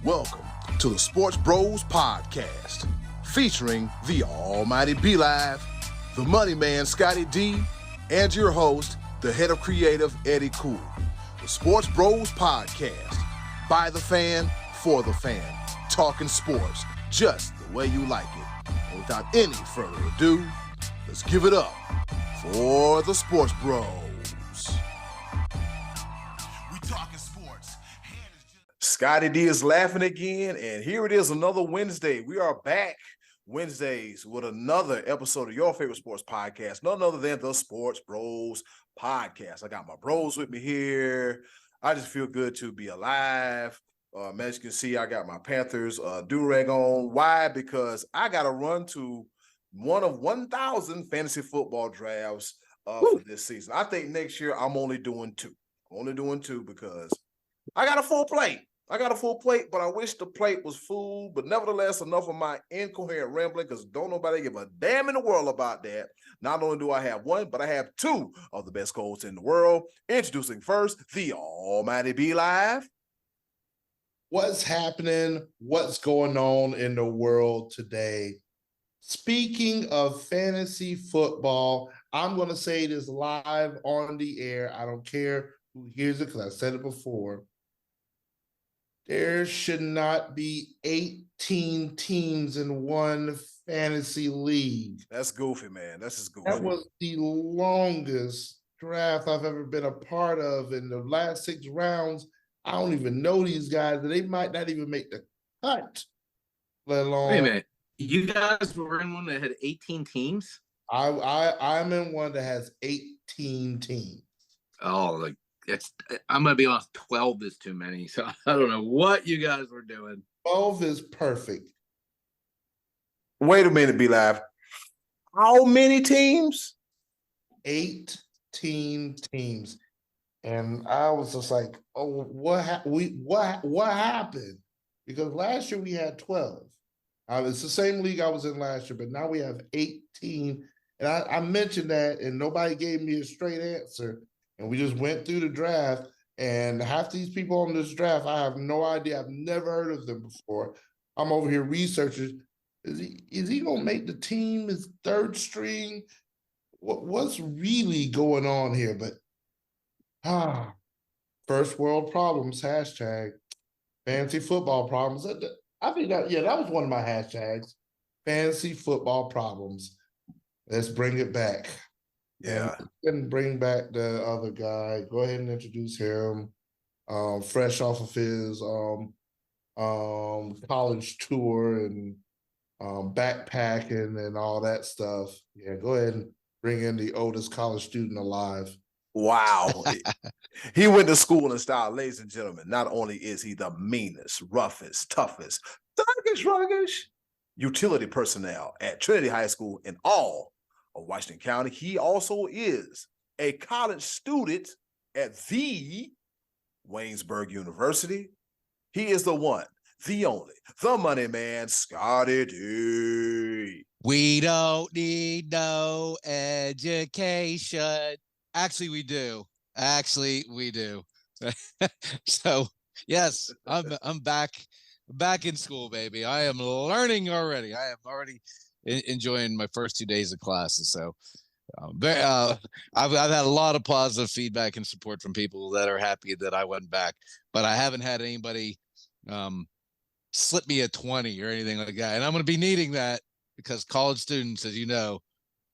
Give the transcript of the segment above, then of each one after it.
Welcome to the Sports Bros Podcast, featuring the almighty B-Live, the money man Scottie D, and your host, the head of creative Eddy Kool. The Sports Bros Podcast, by the fan, for the fan, talking sports just the way you like it. And without any further ado, let's give it up for the Sports Bros. Scottie D is laughing again, and here it is, another Wednesday. We are back Wednesdays with another episode of your favorite sports podcast, none other than the Sports Bros Podcast. I got my bros with me here. I just feel good to be alive. As you can see, I got my Panthers do-rag on. Why? Because I got to run to one of 1,000 fantasy football drafts for this season. I think next year I'm only doing two. Because I got a full plate. But I wish the plate was full. But nevertheless, enough of my incoherent rambling, because don't nobody give a damn in the world about that. Not only do I have one, but I have two of the best co-hosts in the world. Introducing first, the almighty B-Live. What's happening? What's going on in the world today? Speaking of fantasy football, I'm going to say this live on the air. I don't care who hears it because I said it before. There should not be 18 teams in one fantasy league. That's goofy, man. That's just goofy. That was the longest draft I've ever been a part of. In the last 6 rounds, I don't even know these guys. They might not even make the cut, let alone. Wait a minute. You guys were in one that had 18 teams? I'm in one that has 18 teams. Oh, like I'm gonna be honest, 12 is too many. So I don't know what you guys were doing. 12 is perfect. Wait a minute, B-Live. How many teams? 18 teams. And I was just like, oh, what happened? Because last year we had 12. It's the same league I was in last year, but now we have 18. And I mentioned that, and nobody gave me a straight answer. And we just went through the draft, and half these people on this draft, I have no idea. I've never heard of them before. I'm over here researching. Is he gonna make the team? His third string? What's really going on here? But first world problems, hashtag fantasy football problems. I think that was one of my hashtags. Fantasy football problems. Let's bring it back. Yeah. And bring back the other guy. Go ahead and introduce him. Fresh off of his college tour and backpacking and all that stuff. Yeah, go ahead and bring in the oldest college student alive. Wow. He went to school in style, ladies and gentlemen. Not only is he the meanest, roughest, toughest, sluggish utility personnel at Trinity High School in all of Washington County, he also is a college student at the Waynesburg University. He is the one, the only, the money man, Scottie D. We don't need no education. Actually, we do. So, yes, I'm back in school, baby. I am learning already. I am already enjoying my first 2 days of classes. So I've had a lot of positive feedback and support from people that are happy that I went back, but I haven't had anybody slip me a 20 or anything like that. And I'm going to be needing that because college students, as you know,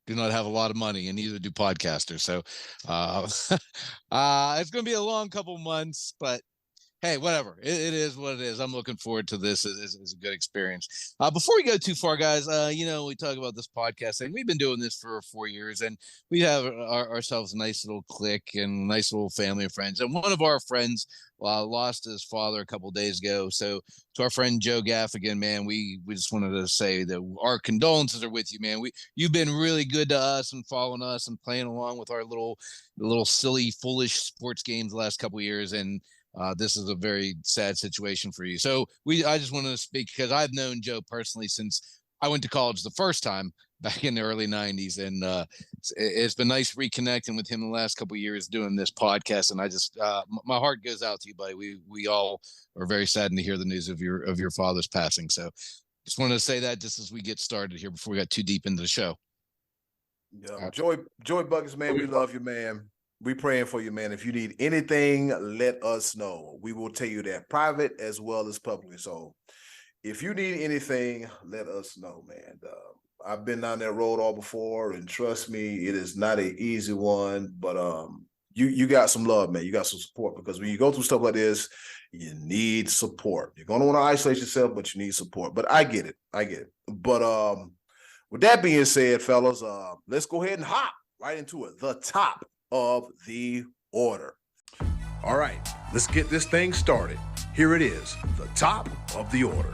do not have a lot of money, and neither do podcasters. So it's going to be a long couple months, but hey, whatever. It is what it is. I'm looking forward to this. It's a good experience. Before we go too far, guys, we talk about this podcast thing. We've been doing this for 4 years, and we have ourselves a nice little clique and nice little family of friends. And one of our friends lost his father a couple of days ago. So to our friend Joe Gaffigan, man, we just wanted to say that our condolences are with you, man. You've been really good to us and following us and playing along with our little silly, foolish sports games the last couple of years. And this is a very sad situation for you. So I just wanted to speak because I've known Joe personally since I went to college the first time. back in the early 90s. And it's been nice reconnecting with him the last couple of years doing this podcast. And I just, my heart goes out to you, buddy. We all are very saddened to hear the news of your father's passing. So just wanted to say that just as we get started here before we got too deep into the show. Yeah, Joy Buckets, man, we love you, man. We praying for you, man. If you need anything, let us know. We will tell you that private as well as publicly. So if you need anything, let us know, man. I've been down that road all before, and trust me, it is not an easy one. But you got some love, man. You got some support, because when you go through stuff like this, you need support. You're gonna want to isolate yourself, but you need support. But I get it. But with that being said, fellas, let's go ahead and hop right into it. The top of the order. All right, let's get this thing started. Here it is, the top of the order.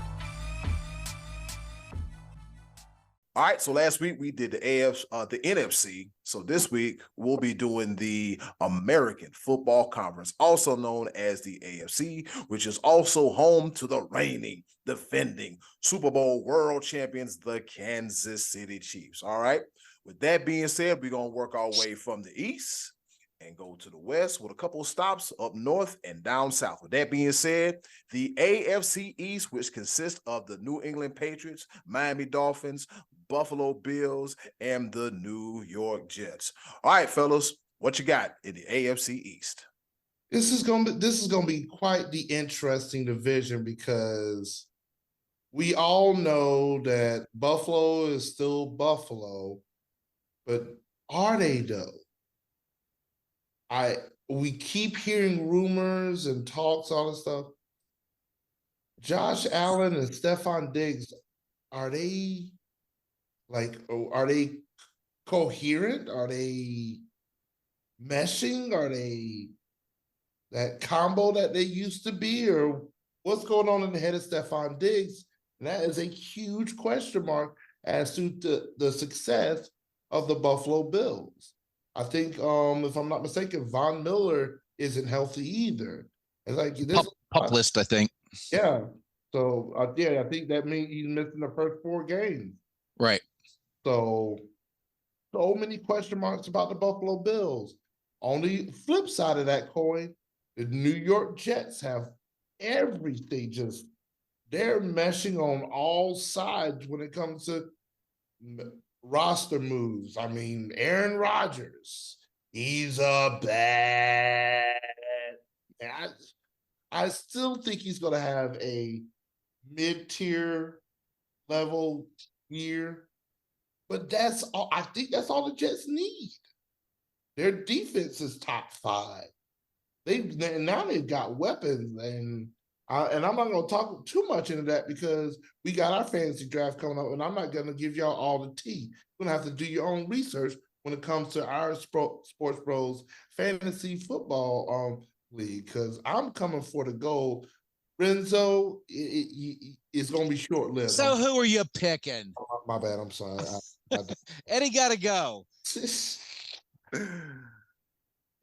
All right, so last week we did the NFC. So this week we'll be doing the American Football Conference, also known as the AFC, which is also home to the reigning, defending Super Bowl world champions, the Kansas City Chiefs. All right, with that being said, we're going to work our way from the east and go to the west with a couple of stops up north and down south. With that being said, the AFC East, which consists of the New England Patriots, Miami Dolphins, Buffalo Bills, and the New York Jets. All right, fellas, what you got in the AFC East? This is gonna be quite the interesting division, because we all know that Buffalo is still Buffalo, but are they though? We keep hearing rumors and talks, all this stuff. Josh Allen and Stephon Diggs, are they coherent? Are they meshing? Are they that combo that they used to be? Or what's going on in the head of Stephon Diggs? And that is a huge question mark as to the success of the Buffalo Bills. I think, if I'm not mistaken, Von Miller isn't healthy either. It's like this pup list, I think. Yeah. So I think that means he's missing the first 4 games. Right. So many question marks about the Buffalo Bills. On the flip side of that coin, the New York Jets have everything. Just they're meshing on all sides when it comes to roster moves. I mean, Aaron Rodgers, he's a bad. I still think he's going to have a mid-tier level year, but that's all. I think that's all the Jets need. Their defense is top 5. Now they've got weapons, and I'm not going to talk too much into that, because we got our fantasy draft coming up, and I'm not going to give y'all all the tea. You're going to have to do your own research when it comes to our Sports Bros fantasy football league, because I'm coming for the goal. Renzo, it's going to be short-lived. So who are you picking? My bad. I'm sorry. Eddie got to go.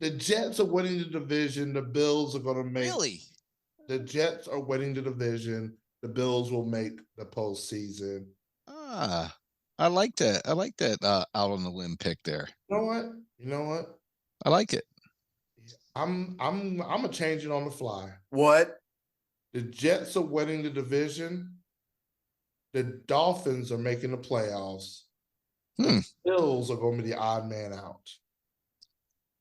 The Jets are winning the division. The Bills are going to make. Really? The Jets are winning the division. The Bills will make the postseason. I like that. I like that out on the limb pick there. You know what? I like it. I'm gonna change it on the fly. What? The Jets are winning the division. The Dolphins are making the playoffs. The Bills are going to be the odd man out.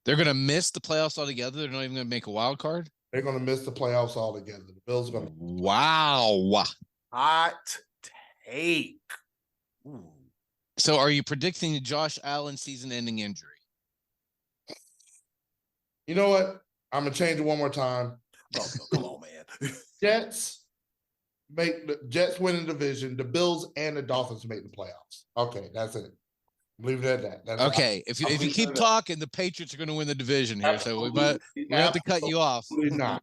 They're going to miss the playoffs altogether? They're not even going to make a wild card? They're going to miss the playoffs altogether. The Bills are going to. Wow. Hot take. Ooh. So are you predicting the Josh Allen season-ending injury? You know what? I'm going to change it one more time. No, come on, man. Jets win the division. The Bills and the Dolphins make the playoffs. Okay, that's it. Leave it at that. That's okay. If you keep talking, the Patriots are going to win the division here. Absolutely. So we have to cut you off. Not.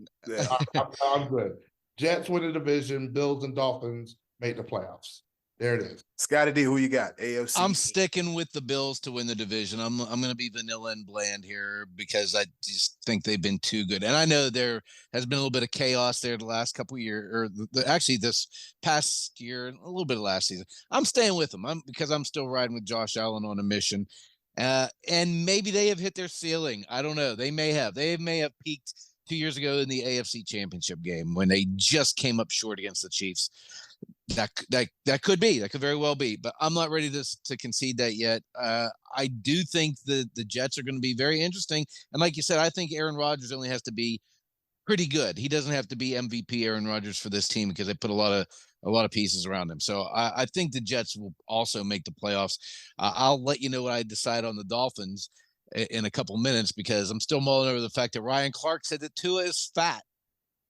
I'm good. Jets win the division. Bills and Dolphins make the playoffs. There it is. Scottie D, who you got? AFC. I'm sticking with the Bills to win the division. I'm going to be vanilla and bland here because I just think they've been too good. And I know there has been a little bit of chaos there the last couple of years, or actually this past year, a little bit of last season. I'm staying with them because I'm still riding with Josh Allen on a mission. And maybe they have hit their ceiling. I don't know. They may have peaked 2 years ago in the AFC Championship game when they just came up short against the Chiefs. That could be. That could very well be. But I'm not ready to concede that yet. I do think the Jets are going to be very interesting. And like you said, I think Aaron Rodgers only has to be pretty good. He doesn't have to be MVP Aaron Rodgers for this team because they put a lot of pieces around him. So I think the Jets will also make the playoffs. I'll let you know what I decide on the Dolphins in a couple minutes because I'm still mulling over the fact that Ryan Clark said that Tua is fat.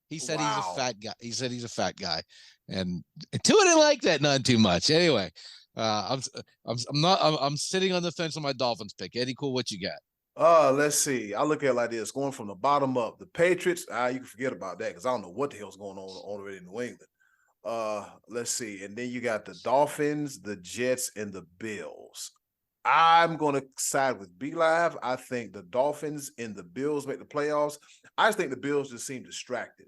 He said he's a fat guy. He said he's a fat guy, and Tua didn't like that none too much. Anyway, I'm sitting on the fence on my Dolphins pick. Eddie, Kool, what you got? Let's see. I look at it like this: going from the bottom up, the Patriots. You can forget about that because I don't know what the hell's going on already in New England. Let's see, and then you got the Dolphins, the Jets, and the Bills. I'm going to side with B-Live. I think the Dolphins and the Bills make the playoffs. I just think the Bills just seem distracted.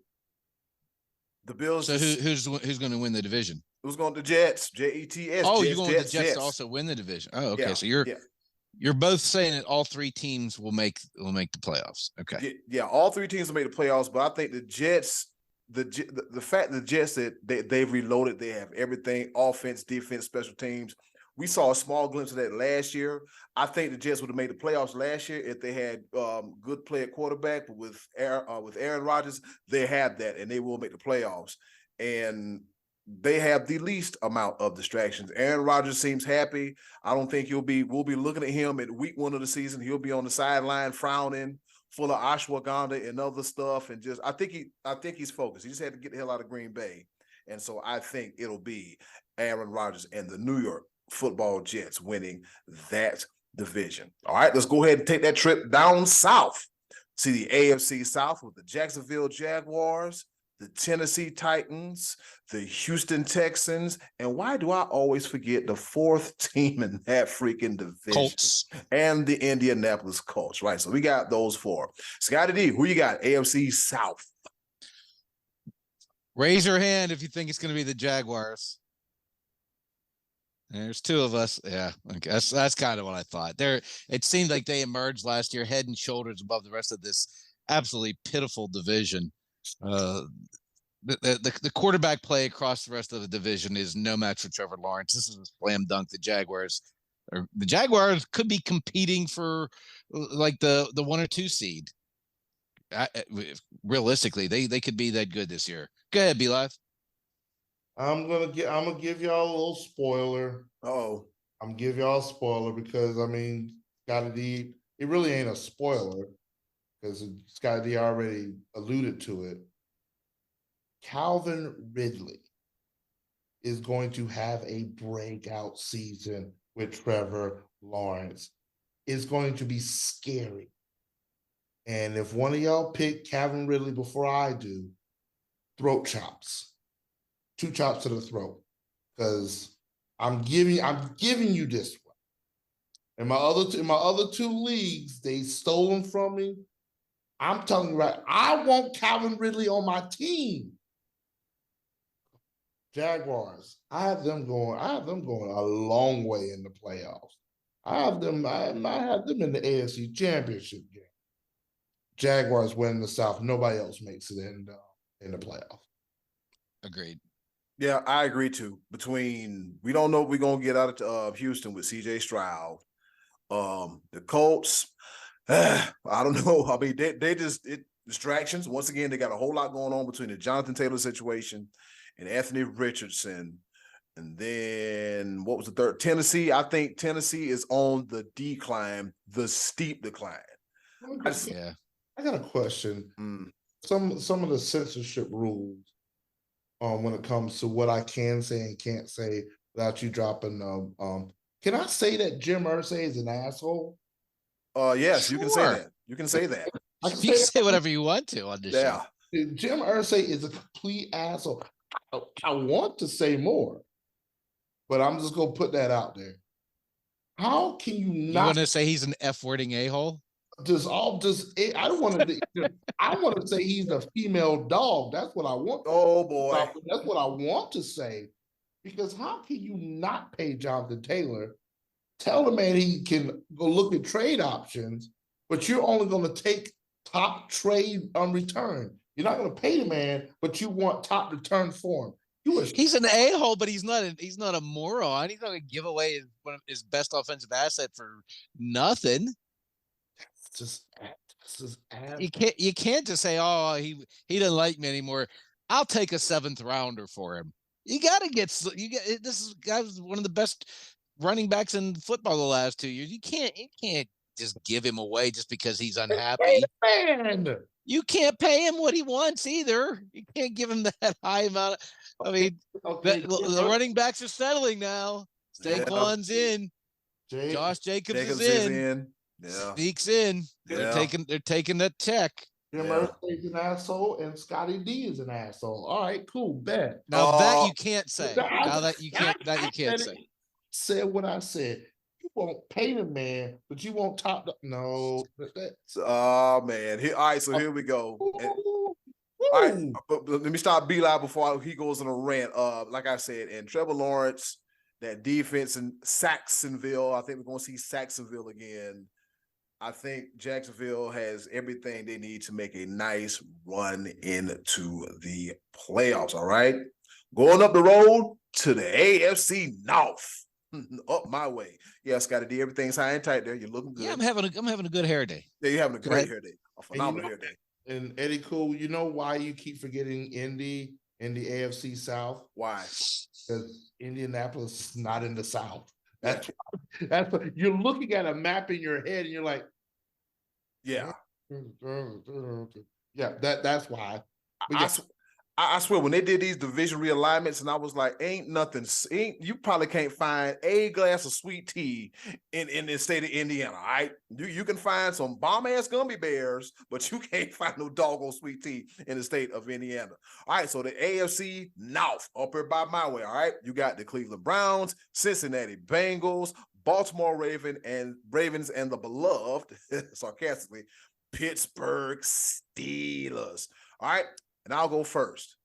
The Bills. So who's going to win the division? Who's going to the Jets? Jets. Oh, Jets, you're going with the Jets to also win the division. Oh, okay. Yeah, so you're both saying that all three teams will make the playoffs. Okay. Yeah, all three teams will make the playoffs, but I think the Jets, the fact that the Jets that they've reloaded, they have everything: offense, defense, special teams. We saw a small glimpse of that last year. I think the Jets would have made the playoffs last year if they had good play at quarterback. But with Aaron Rodgers, they have that, and they will make the playoffs. And they have the least amount of distractions. Aaron Rodgers seems happy. I don't think we'll be looking at him at week 1 of the season. He'll be on the sideline frowning, full of ashwagandha and other stuff. And I think he's focused. He just had to get the hell out of Green Bay. And so I think it'll be Aaron Rodgers and the New York Football Jets winning that division. All right, let's go ahead and take that trip down south. See the AFC South with the Jacksonville Jaguars, the Tennessee Titans, the Houston Texans, and why do I always forget the 4th team in that freaking division? Colts. And the Indianapolis Colts, right? So we got those 4. Scottie D, who you got? AFC South. Raise your hand if you think it's going to be the Jaguars. There's 2 of us. Yeah, okay. That's kind of what I thought. It seemed like they emerged last year head and shoulders above the rest of this absolutely pitiful division. The quarterback play across the rest of the division is no match for Trevor Lawrence. This is a slam dunk. The Jaguars could be competing for like the 1 or 2 seed. Realistically, they could be that good this year. Go ahead, B-Live. I'm gonna give y'all a little spoiler. I'm gonna give y'all a spoiler because I mean, Scottie D, it really ain't a spoiler because Scottie D already alluded to it. Calvin Ridley is going to have a breakout season with Trevor Lawrence. It's going to be scary. And if one of y'all pick Calvin Ridley before I do, throat chops. 2 chops to the throat, because I'm giving you this one. And my other 2 leagues, they stole them from me. I'm telling you right, I want Calvin Ridley on my team. Jaguars, I have them going a long way in the playoffs. I have them in the AFC Championship game. Jaguars win the South. Nobody else makes it in the playoffs. Agreed. Yeah, I agree too. We don't know what we're gonna get out of Houston with CJ Stroud. The Colts, I don't know. I mean, they just distractions. Once again, they got a whole lot going on between the Jonathan Taylor situation and Anthony Richardson. And then what was the third? Tennessee. I think Tennessee is on the decline, the steep decline. I got a question. Some of the censorship rules when it comes to what I can say and can't say without you dropping can I say that Jim Irsay is an asshole? Yes, sure. You can say that. You can say that. You can say whatever you want to on this show. Jim Irsay is a complete asshole. I want to say more. but I'm just gonna put that out there. How can you You not want to say he's an F-wording a-hole? I don't want to. I want to say he's a female dog. That's what I want. Oh boy. That's what I want to say. Because how can you not pay Jonathan Taylor? Tell the man he can go look at trade options, but you're only going to take top trade on return. You're not going to pay the man, but you want top return for him. He's an a-hole, but he's not a moron. He's not going to give away his best offensive asset for nothing. Just you can't just say, oh, he doesn't like me anymore. I'll take a 7th rounder for him. You got to get this guy's one of the best running backs in football the last 2 years. You can't just give him away just because he's unhappy. Man. You can't pay him what he wants either. You can't give him that high amount. The running backs are settling now. Saquon's in. Josh Jacobs is in. Yeah. Zeke's in. Yeah. They're taking that check. Jim Irsay's an asshole and Scottie D is an asshole. All right, cool, bet. Now that you can't say. Now that you can't say. Said what I said. You won't pay the man, but you won't top the no. Oh man. All right, so here we go. All right, but let me stop B-Live before he goes on a rant. Like I said, and Trevor Lawrence, that defense in Saxonville. I think we're gonna see Saxonville again. I think Jacksonville has everything they need to make a nice run into the playoffs. All right. Going up the road to the AFC North. Up my way. Yeah, Scottie D, everything's high and tight there. You're looking good. Yeah, I'm having a good hair day. Yeah, you're having a great hair day. A phenomenal hair day. And Eddy Kool, you know why you keep forgetting Indy in the AFC South? Why? Because Indianapolis is not in the South. That's what you're looking at a map in your head and you're like, yeah. Yeah, that's why. I swear, when they did these division realignments, and I was like, you probably can't find a glass of sweet tea in the state of Indiana, all right? You can find some bomb-ass gummy bears, but you can't find no doggone sweet tea in the state of Indiana. All right, so the AFC North, up here by my way, all right? You got the Cleveland Browns, Cincinnati Bengals, Baltimore Ravens, and the beloved, sarcastically, Pittsburgh Steelers. All right, and I'll go first.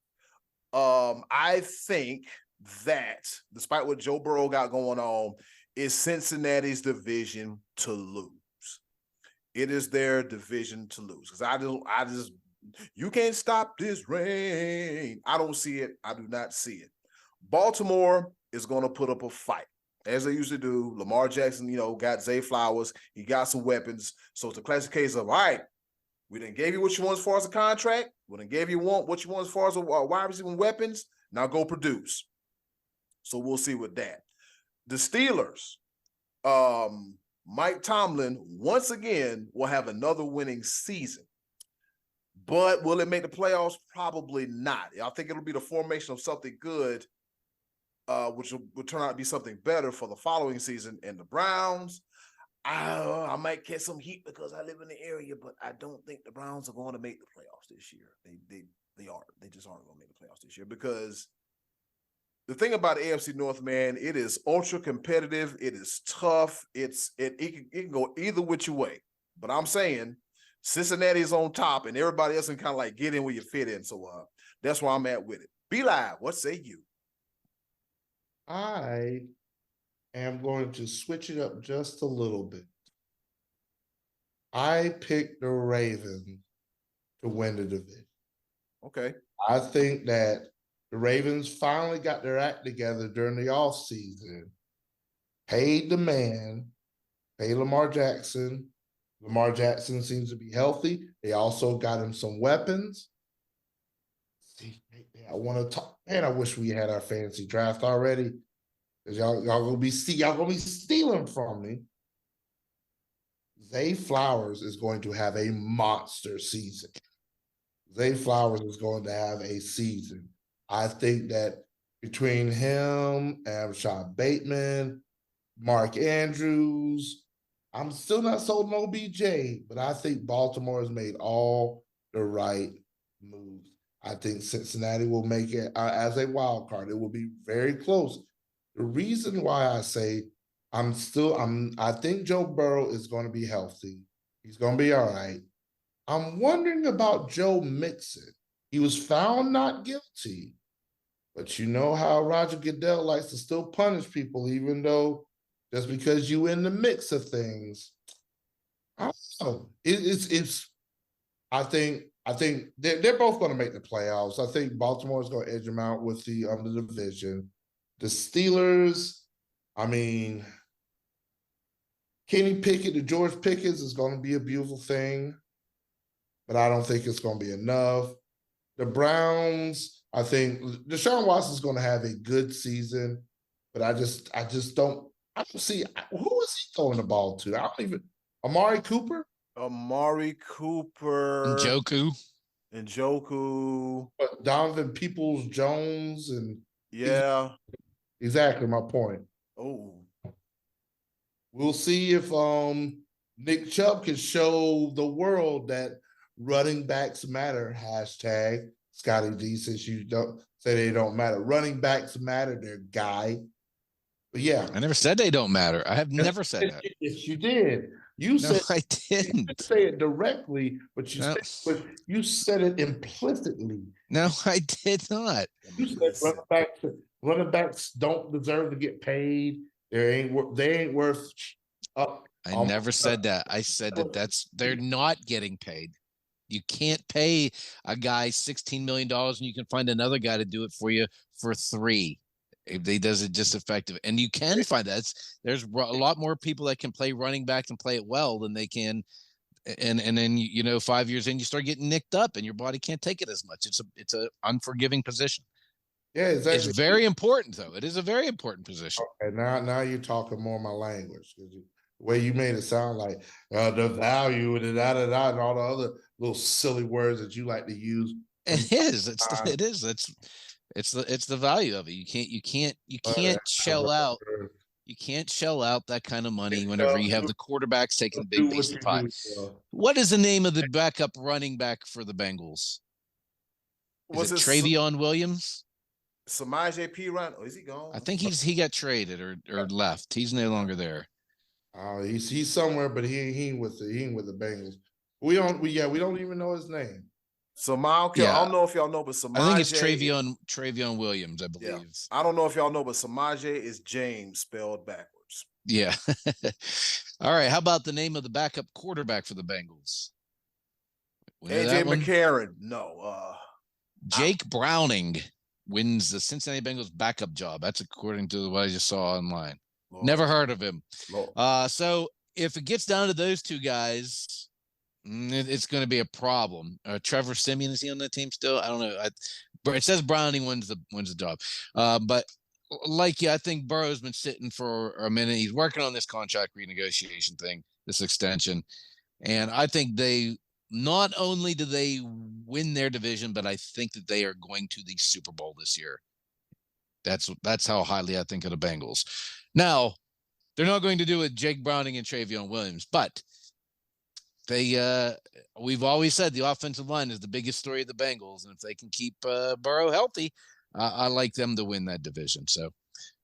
I think that despite what Joe Burrow got going on, is Cincinnati's division to lose. It is their division to lose because you can't stop this rain. I don't see it. I do not see it. Baltimore is going to put up a fight, as they usually do. Lamar Jackson, got Zay Flowers. He got some weapons. So it's a classic case of, all right, we done gave you what you want as far as a contract. We done gave you what you want as far as a wide receiver weapons. Now go produce. So we'll see with that. The Steelers, Mike Tomlin, once again, will have another winning season. But will it make the playoffs? Probably not. I think it'll be the formation of something good, which will turn out to be something better for the following season. And the Browns, I might catch some heat because I live in the area, but I don't think the Browns are going to make the playoffs this year. They aren't. They just aren't going to make the playoffs this year because the thing about AFC North, man, it is ultra competitive. It is tough. It can go either which way. But I'm saying Cincinnati is on top, and everybody else can kind of like get in where you fit in. So that's where I'm at with it. Be live. What say you? I am going to switch it up just a little bit. I picked the Ravens to win the division. Okay. I think that the Ravens finally got their act together during the offseason, paid the man, paid Lamar Jackson. Lamar Jackson seems to be healthy. They also got him some weapons. See, I want to talk. Man, I wish we had our fantasy draft already. Because y'all gonna be stealing from me. Zay Flowers is going to have a monster season. Zay Flowers is going to have a season. I think that between him and Rashad Bateman, Mark Andrews, I'm still not sold on OBJ, but I think Baltimore has made all the right moves. I think Cincinnati will make it as a wild card. It will be very close. The reason why I say I think Joe Burrow is going to be healthy. He's going to be all right. I'm wondering about Joe Mixon. He was found not guilty, but you know how Roger Goodell likes to still punish people, even though just because you in the mix of things. I don't know. I think they're both going to make the playoffs. I think Baltimore is going to edge them out with the division. The Steelers, I mean, Kenny Pickett to George Pickens is going to be a beautiful thing, but I don't think it's going to be enough. The Browns, I think Deshaun Watson is going to have a good season, but I just don't see who is he throwing the ball to. I don't even Amari Cooper. Njoku. But Donovan Peoples-Jones and yeah, exactly my point. Oh, we'll see if Nick Chubb can show the world that running backs matter. Hashtag Scottie D, since you don't say they don't matter. Running backs matter, their guy. But yeah. I never said they don't matter. I have never said that. Yes, you did. You said I didn't. You didn't say it directly, but you said it implicitly. No, I did not. You said running backs don't deserve to get paid. They ain't worth. I never said that. I said that they're not getting paid. You can't pay a guy $16 million and you can find another guy to do it for you for $3 million. If he does it just effective, and you can find that there's a lot more people that can play running back and play it well than they can, and then 5 years in you start getting nicked up and your body can't take it as much. It's a unforgiving position. Yeah, exactly. It's very important though. It is a very important position. Okay, now you're talking more my language, because the way you made it sound like the value and and all the other little silly words that you like to use. It is. It is. It's the value of it. You can't shell out. You can't shell out that kind of money whenever you have the quarterbacks taking a big piece of pie. What is the name of the backup running back for the Bengals? Is it Travion Williams? Samaje Perine? Oh, is he gone? I think he got traded or left. He's no longer there. He's somewhere, but he ain't with the Bengals. We don't even know his name. I don't know if y'all know, but Samaje. I think it's Travion Williams, I believe. Yeah. I don't know if y'all know, but Samaje is James spelled backwards. Yeah. All right. How about the name of the backup quarterback for the Bengals? AJ McCarron. No. Jake Browning wins the Cincinnati Bengals backup job. That's according to what I just saw online. Lord. Never heard of him. So if it gets down to those two guys, it's going to be a problem. Trevor Siemian, is he on that team still? I don't know. But it says Browning wins the job. But I think Burrow's been sitting for a minute. He's working on this contract renegotiation thing, this extension, and I think they not only do they win their division, but I think that they are going to the Super Bowl this year. That's how highly I think of the Bengals. Now, they're not going to do it Jake Browning and Travion Williams, but we've always said the offensive line is the biggest story of the Bengals, and if they can keep Burrow healthy, I like them to win that division. So,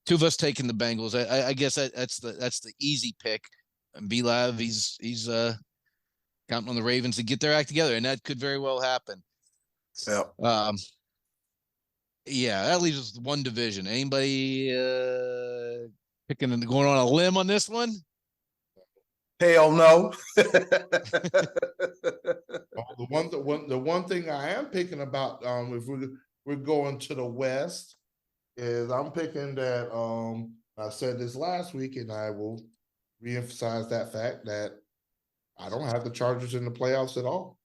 two of us taking the Bengals. I guess that's the easy pick. And B-Lav, he's counting on the Ravens to get their act together, and that could very well happen. Yeah. Yeah, that leaves us with one division. Anybody going on a limb on this one? Hell no. The one thing I am picking about, if we're going to the West, is I'm picking that. I said this last week, and I will reemphasize that fact that I don't have the Chargers in the playoffs at all,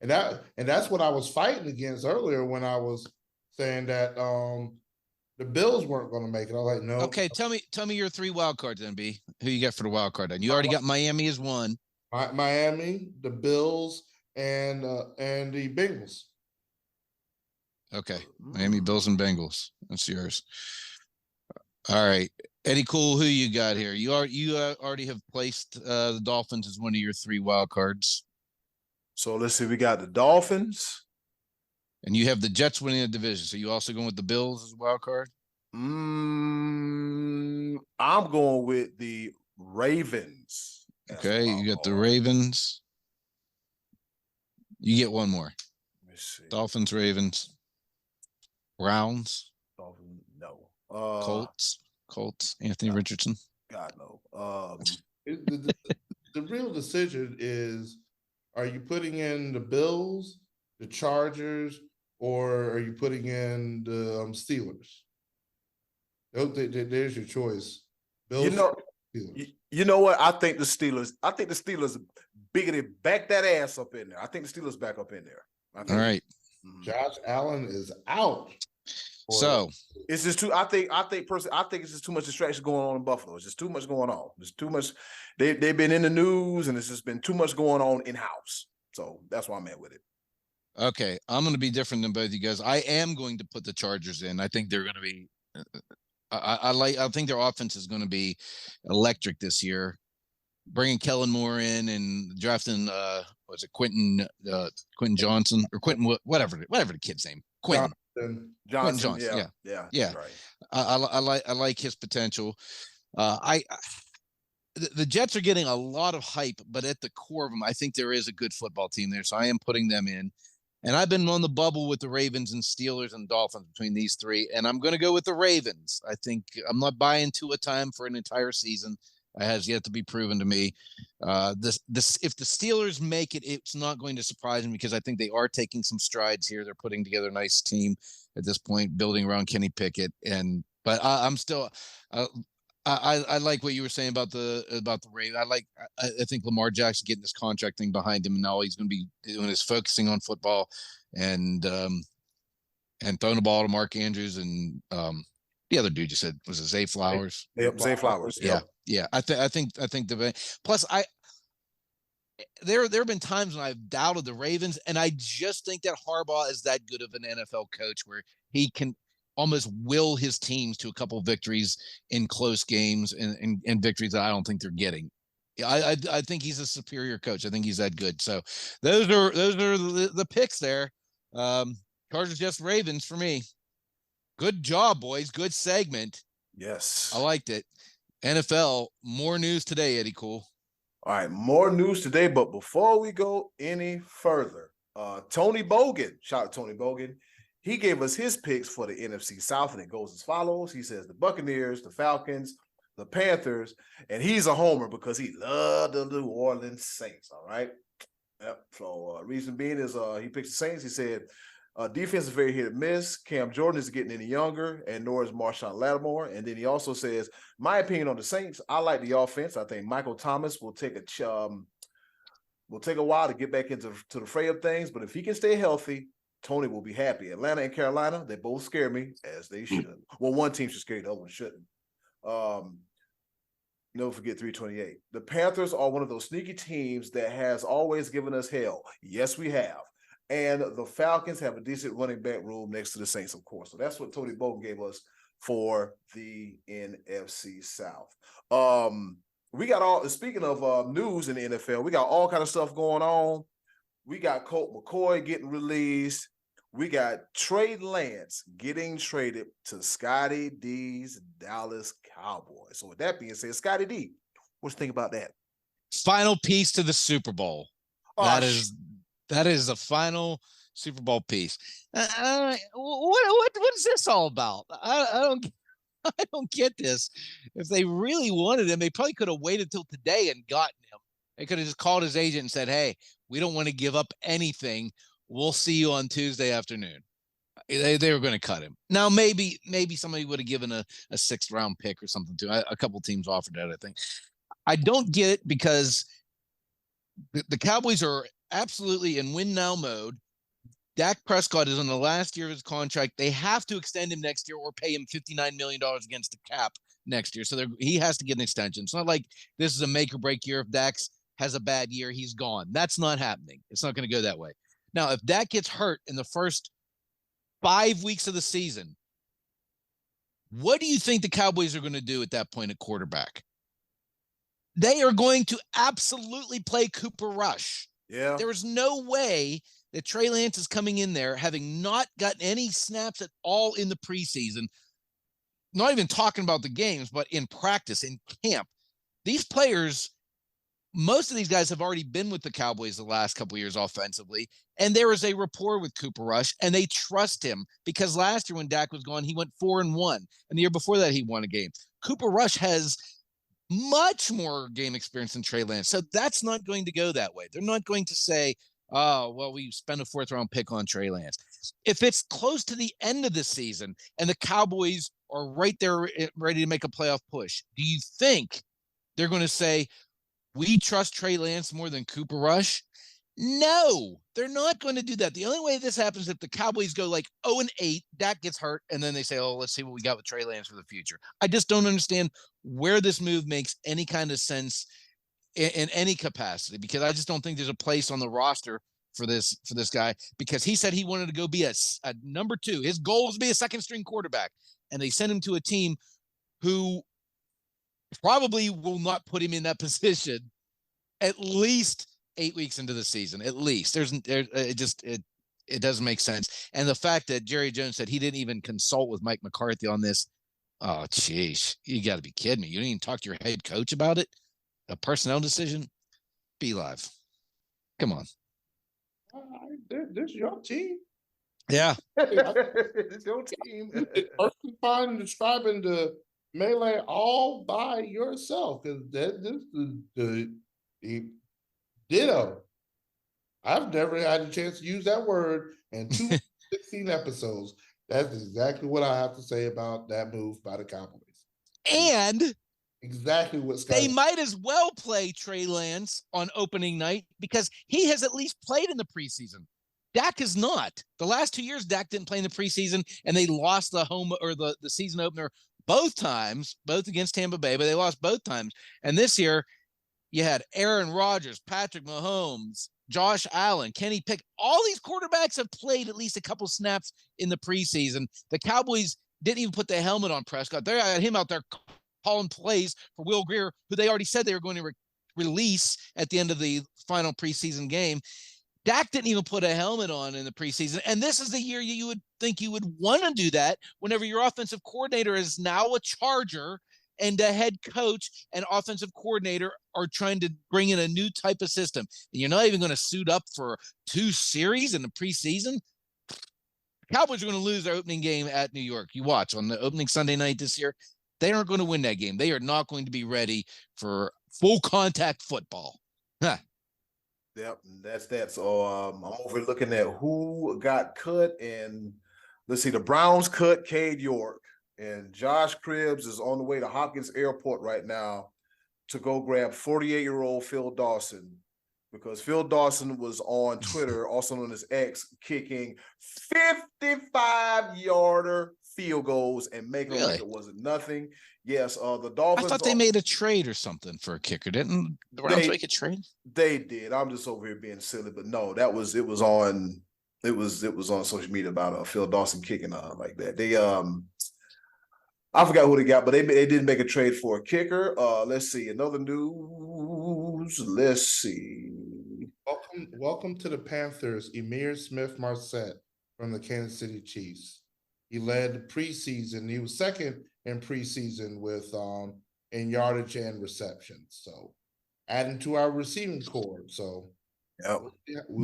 and that's what I was fighting against earlier when I was saying that the Bills weren't going to make it. I was like, no. Okay, tell me your 3 wild cards, NB. Who you got for the wild card? And you already got Miami as one. Miami, the Bills, and the Bengals. Okay, Miami, Bills, and Bengals. That's yours. All right, Eddy, Kool. Who you got here? You already have placed the Dolphins as one of your 3 wild cards. So let's see. We got the Dolphins. And you have the Jets winning the division. So you also going with the Bills as a wild card? I'm going with the Ravens. Okay, you got the Ravens. You get one more. Let me see. Dolphins, Ravens, Browns, Dolphins, no. Colts, Anthony Richardson. God, no. The real decision is, are you putting in the Bills, the Chargers, or are you putting in the Steelers? There's your choice. Bills, you know what? I think the Steelers biggity back that ass up in there. I think the Steelers back up in there. All right. Josh Allen is out. So it's just too. I think it's just too much distraction going on in Buffalo. It's just too much going on. There's too much. They've been in the news, and it's just been too much going on in house. So that's why I'm at with it. Okay, I'm going to be different than both of you guys. I am going to put the Chargers in. I think they're going to be. I think their offense is going to be electric this year. Bringing Kellen Moore in and drafting was it Quentin Johnson or Quentin whatever the kid's name, Quentin Johnson. Yeah. Right. I like his potential. The Jets are getting a lot of hype, but at the core of them, I think there is a good football team there. So I am putting them in. And I've been on the bubble with the Ravens and Steelers and Dolphins between these three. And I'm going to go with the Ravens. I think I'm not buying to a time for an entire season. It has yet to be proven to me. If the Steelers make it, it's not going to surprise me because I think they are taking some strides here. They're putting together a nice team at this point, building around Kenny Pickett. But I'm still, I like what you were saying about the Ravens. I think Lamar Jackson getting this contract thing behind him, and now all he's going to be doing is focusing on football and throwing the ball to Mark Andrews and the other dude you said was it Zay Flowers? Yep, Zay Flowers. Yeah. I think plus there have been times when I've doubted the Ravens, and I just think that Harbaugh is that good of an NFL coach where he can almost will his teams to a couple of victories in close games and victories that I don't think they're getting. I think he's a superior coach. I think he's that good. So those are the picks there. Chargers, Jets, Ravens for me. Good job, boys. Good segment. Yes. I liked it. NFL, more news today, Eddie Kool. All right, more news today, but before we go any further, Tony Bogan, shout out to Tony Bogan, he gave us his picks for the NFC South, and it goes as follows. He says the Buccaneers, the Falcons, the Panthers, and he's a homer because he loved the New Orleans Saints, all right? Yep. So reason being is he picks the Saints. He said defense is very hit or miss. Cam Jordan is getting any younger, and nor is Marshawn Lattimore. And then he also says, my opinion on the Saints, I like the offense. I think Michael Thomas will take a while to get back into the fray of things, but if he can stay healthy, Tony will be happy. Atlanta and Carolina, they both scare me, as they should. Well, one team should scare you, the other one shouldn't. Never forget 328. The Panthers are one of those sneaky teams that has always given us hell. Yes, we have. And the Falcons have a decent running back room next to the Saints, of course. So that's what Tony Bogan gave us for the NFC South. We got all, speaking of news in the NFL, we got all kind of stuff going on. We got Colt McCoy getting released. We got Trey Lance getting traded to Scottie D's Dallas Cowboys. So with that being said, Scottie D, what you think about that? Final piece to the Super Bowl. That is the final Super Bowl piece. What is this all about? I don't get this. If they really wanted him, they probably could have waited till today and gotten him. They could have just called his agent and said, hey, we don't want to give up anything. We'll see you on Tuesday afternoon. They were going to cut him. Now, maybe somebody would have given a 6th round pick or something to a couple teams offered that, I think. I don't get it because the Cowboys are absolutely in win now mode. Dak Prescott is on the last year of his contract. They have to extend him next year or pay him $59 million against the cap next year. So he has to get an extension. It's not like this is a make or break year. If Dak has a bad year, he's gone. That's not happening. It's not going to go that way. Now, if Dak gets hurt in the first 5 weeks of the season, what do you think the Cowboys are going to do at that point at quarterback? They are going to absolutely play Cooper Rush. Yeah. There is no way that Trey Lance is coming in there having not gotten any snaps at all in the preseason, not even talking about the games, but in practice, in camp, these players, most of these guys have already been with the Cowboys the last couple of years offensively, and there is a rapport with Cooper Rush, and they trust him because last year when Dak was gone, he went 4-1, and the year before that he won a game. Cooper Rush has much more game experience than Trey Lance, so that's not going to go that way. They're not going to say, oh, well, we spent a 4th-round pick on Trey Lance. If it's close to the end of the season and the Cowboys are right there ready to make a playoff push, do you think they're going to say, we trust Trey Lance more than Cooper Rush? No, they're not going to do that. The only way this happens is if the Cowboys go like 0-8, Dak gets hurt, and then they say, oh, let's see what we got with Trey Lance for the future. I just don't understand where this move makes any kind of sense in any capacity, because I just don't think there's a place on the roster for this guy, because he said he wanted to go be a number 2. His goal was to be a second-string quarterback, and they sent him to a team who probably will not put him in that position at least 8 weeks into the season. At least it doesn't make sense. And the fact that Jerry Jones said he didn't even consult with Mike McCarthy on this, oh geez, you got to be kidding me. You didn't even talk to your head coach about it? A personnel decision? Be live. Come on. This is your team. Yeah. It's your team. Perfectly fine describing the melee all by yourself, because this is the ditto. I've never had a chance to use that word in 216 episodes. That's exactly what I have to say about that move by the Cowboys. And exactly what they might as well play Trey Lance on opening night, because he has at least played in the preseason. Dak is not. The last 2 years, Dak didn't play in the preseason, and they lost the home or the season opener both times, both against Tampa Bay, but they lost both times. And this year, you had Aaron Rodgers, Patrick Mahomes, Josh Allen, Kenny Pickett. All these quarterbacks have played at least a couple snaps in the preseason. The Cowboys didn't even put the helmet on Prescott. They had him out there calling plays for Will Grier, who they already said they were going to release at the end of the final preseason game. Dak didn't even put a helmet on in the preseason. And this is the year you would think you would want to do that whenever your offensive coordinator is now a Charger and the head coach and offensive coordinator are trying to bring in a new type of system. And you're not even going to suit up for 2 series in the preseason. Cowboys are going to lose their opening game at New York. You watch on the opening Sunday night this year. They aren't going to win that game. They are not going to be ready for full contact football. Huh. Yep, that's that. So I'm over looking at who got cut, and let's see, the Browns cut Cade York, and Josh Cribbs is on the way to Hopkins Airport right now to go grab 48-year-old Phil Dawson, because Phil Dawson was on Twitter, also known as X, kicking 55-yarder field goals and making it like it wasn't nothing. Yes, the Dolphins. I thought they made a trade or something for a kicker. Didn't the Browns make a trade? They did. I'm just over here being silly, but no, it was on social media about Phil Dawson kicking like that. They I forgot who they got, but they did make a trade for a kicker. Let's see, another news. Let's see. Welcome to the Panthers, Emir Smith-Marset from the Kansas City Chiefs. He led the preseason. He was second in preseason with in yardage and reception. So adding to our receiving core. So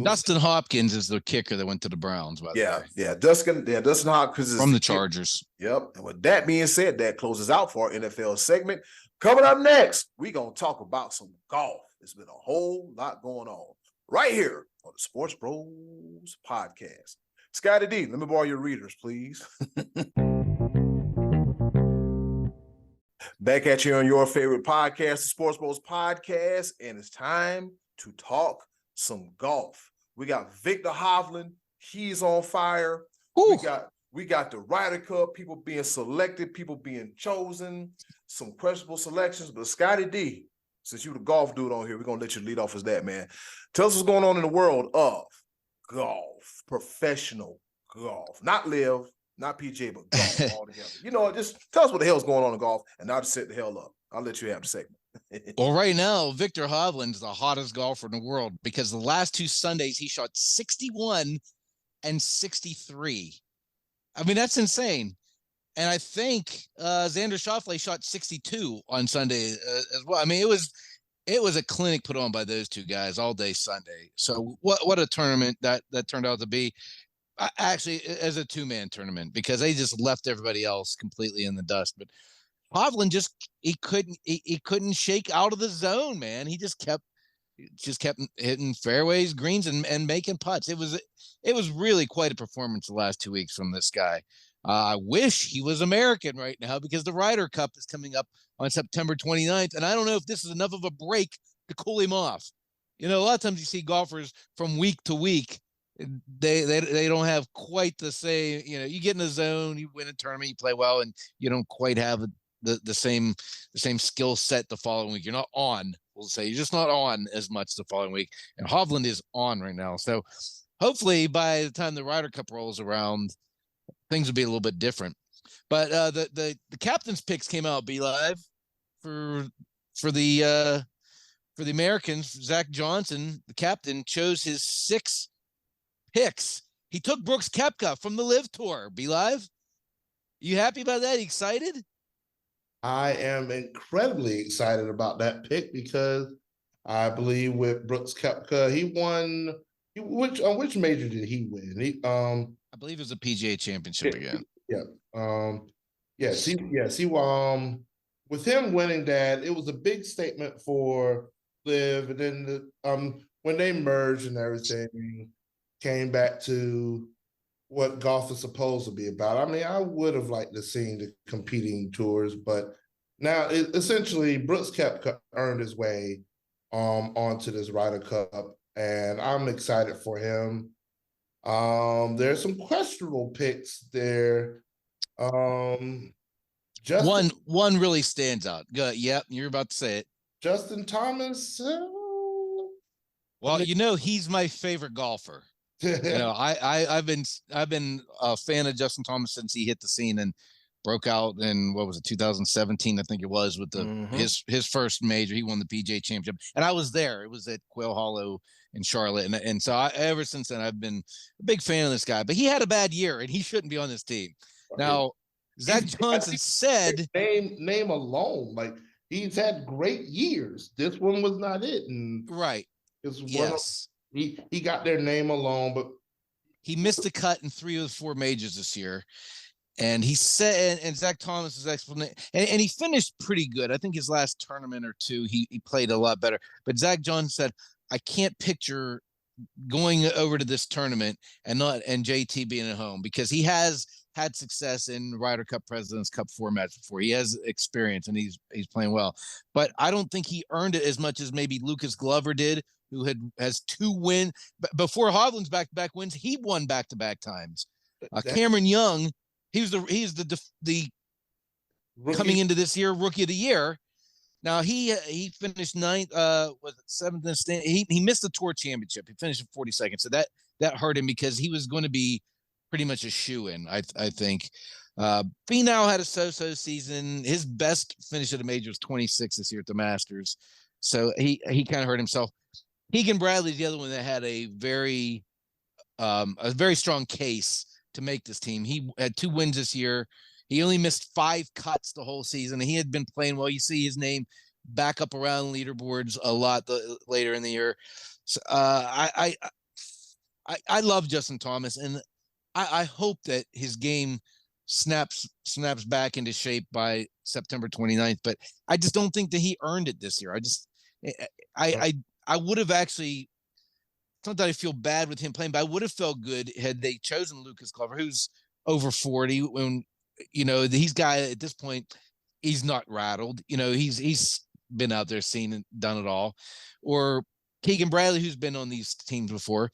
Dustin Hopkins is the kicker that went to the Browns. By the way. Yeah. Dustin Hopkins is from the Chargers. Yep. And with that being said, that closes out for our NFL segment. Coming up next, we're gonna talk about some golf. There's been a whole lot going on right here on the Sports Bros Podcast. Scottie D, let me borrow your readers, please. Back at you on your favorite podcast, the Sports Bros Podcast, and it's time to talk some golf. We got Viktor Hovland, he's on fire. Ooh. We got the Ryder Cup, people being selected, people being chosen, some questionable selections. But Scottie D, since you the golf dude on here, we're gonna let you lead off as that, man. Tell us what's going on in the world of golf, professional golf, not live, not PGA, but golf altogether. You know, just tell us what the hell's going on in golf, and I'll just set the hell up. I'll let you have the segment. Well, right now, Viktor Hovland is the hottest golfer in the world, because the last 2 Sundays he shot 61 and 63. I mean, that's insane. And I think Xander Schauffele shot 62 on Sunday as well. I mean, it was a clinic put on by those two guys all day Sunday. So what a tournament that turned out to be. Actually, as a two-man tournament, because they just left everybody else completely in the dust. But Hovland he couldn't shake out of the zone, man. He just kept hitting fairways, greens, and making putts. It was really quite a performance the last 2 weeks from this guy. I wish he was American right now, because the Ryder Cup is coming up on September 29th, and I don't know if this is enough of a break to cool him off. You know, a lot of times you see golfers from week to week, they don't have quite the same. You know, you get in the zone, you win a tournament, you play well, and you don't quite have the same skill set the following week. You're not on. We'll say you're just not on as much the following week. And Hovland is on right now, so hopefully by the time the Ryder Cup rolls around, things will be a little bit different. But the captain's picks came out, Be Live, for the Americans. Zach Johnson, the captain, chose his 6 picks. He took Brooks Koepka from the Live Tour. Be Live, you happy about that? Excited? I am incredibly excited about that pick, because I believe with Brooks Koepka, he won. Which major did he win? I believe it was a PGA Championship again. Yeah. Yes. He with him winning that, it was a big statement for Live, and then when they merged and everything, came back to what golf is supposed to be about. I mean, I would have liked to see the competing tours, but now essentially Brooks Koepka earned his way onto this Ryder Cup, and I'm excited for him. There's some questionable picks there. One really stands out. Good. Yep, you're about to say it. Justin Thomas. Well, you know, he's my favorite golfer. You know, I've been a fan of Justin Thomas since he hit the scene and broke out in, what was it, 2017, I think it was, with his first major. He won the PGA Championship, and I was there. It was at Quail Hollow in Charlotte, and so ever since then I've been a big fan of this guy. But he had a bad year, and he shouldn't be on this team. Now, Zach Johnson said, name alone, like, he's had great years. This one was not it, and right. It's one. Yes. He got their name alone, but he missed the cut in 3 of the 4 majors this year. And he said, and Zach Thomas's explanation, and he finished pretty good. I think his last tournament or 2, he played a lot better. But Zach Johnson said, I can't picture going over to this tournament and JT being at home, because he has had success in Ryder Cup, President's Cup formats before. He has experience, and he's playing well. But I don't think he earned it as much as maybe Lucas Glover did, who has 2 wins. Before Hovland's back-to-back wins, he won back-to-back times. Cameron Young, he's the coming into this year Rookie of the Year. Now he finished 9th, was it 7th in the stand. He missed the Tour Championship. He finished in 42nd, so that hurt him, because he was going to be pretty much a shoe-in, I think. Finau had a so-so season. His best finish at a major was 26 this year at the Masters, so he kind of hurt himself. Keegan Bradley's the other one that had a very strong case to make this team. He had 2 wins this year. He only missed 5 cuts the whole season, and he had been playing well. You see his name back up around leaderboards a lot later in the year. So, I love Justin Thomas, and I hope that his game snaps back into shape by September 29th. But I just don't think that he earned it this year. I would have actually, it's not that I feel bad with him playing, but I would have felt good had they chosen Lucas Glover, who's over 40. When, you know, he's guy at this point, he's not rattled. You know, he's been out there, seen and done it all. Or Keegan Bradley, who's been on these teams before.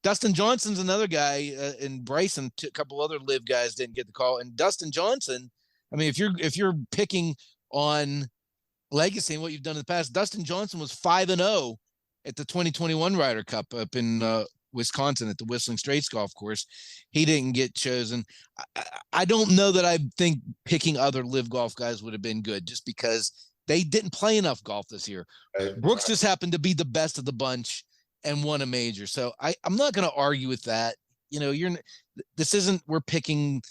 Dustin Johnson's another guy, and Bryson, a couple other Live guys didn't get the call. And Dustin Johnson, I mean, if you're picking on legacy and what you've done in the past, Dustin Johnson was 5-0 at the 2021 Ryder Cup up in Wisconsin at the Whistling Straits golf course. He didn't get chosen. I don't know that I think picking other Live golf guys would have been good, just because they didn't play enough golf this year. Brooks just happened to be the best of the bunch and won a major. So I'm not going to argue with that. You know, we're picking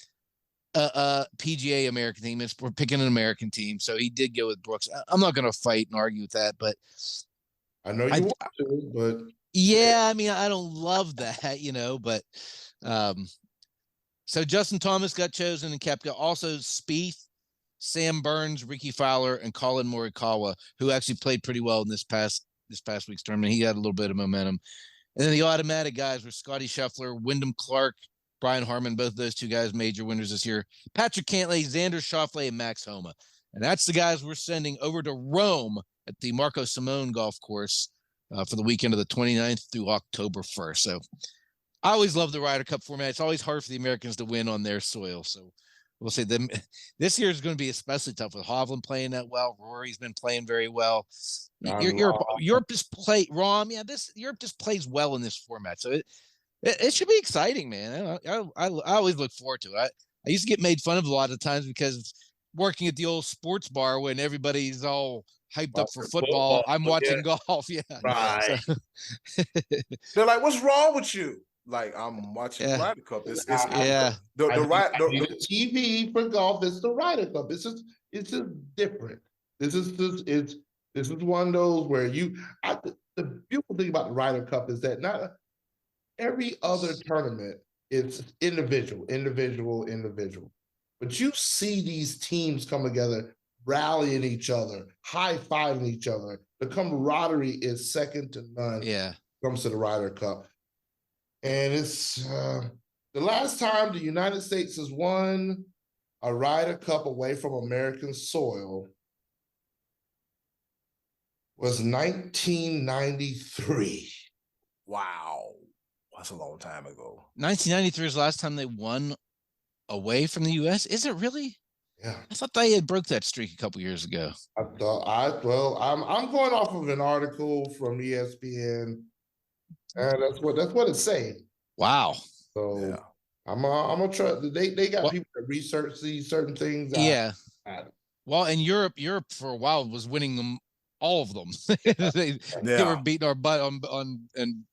PGA American team. We're picking an American team, so he did go with Brooks. I'm not going to fight and argue with that, but I know you want to, but yeah, I mean, I don't love that, but so Justin Thomas got chosen and Koepka. Also Spieth, Sam Burns, Ricky Fowler, and Colin Morikawa, who actually played pretty well in this past week's tournament. He had a little bit of momentum. And then the automatic guys were Scotty Scheffler, Wyndham Clark, Brian Harman. Both of those two guys major winners this year. Patrick Cantlay, Xander Schauffele, and Max Homa. And that's the guys we're sending over to Rome at the Marco Simone golf course for the weekend of the 29th through October 1st. So I always love the Ryder Cup format. It's always hard for the Americans to win on their soil. So we'll say them. This year is going to be especially tough with Hovland playing that well. Rory's been playing very well. Europe just play Rom. Yeah, Europe just plays well in this format. So it should be exciting, man. I always look forward to it. I used to get made fun of a lot of times because working at the old sports bar when everybody's all hyped up for football, I'm watching golf. Yeah, right. So, They're like, "What's wrong with you?" Like, I'm watching the Ryder Cup. The TV for golf is the Ryder Cup. It's just different. This is one of those where the beautiful thing about the Ryder Cup is that not every other tournament is individual. But you see these teams come together, rallying each other, high-fiving each other. The camaraderie is second to none. Yeah, when it comes to the Ryder Cup. And it's the last time the United States has won a Ryder Cup away from American soil was 1993. Wow. That's a long time ago. 1993 is the last time they won away from the U.S. Is it really? Yeah. I thought they had broke that streak a couple years ago. I'm going off of an article from ESPN. And that's what it's saying. Wow. So yeah. I'm gonna try. They got people that research these certain things. Yeah. Well, in Europe for a while was winning them, all of them. they were beating our butt on and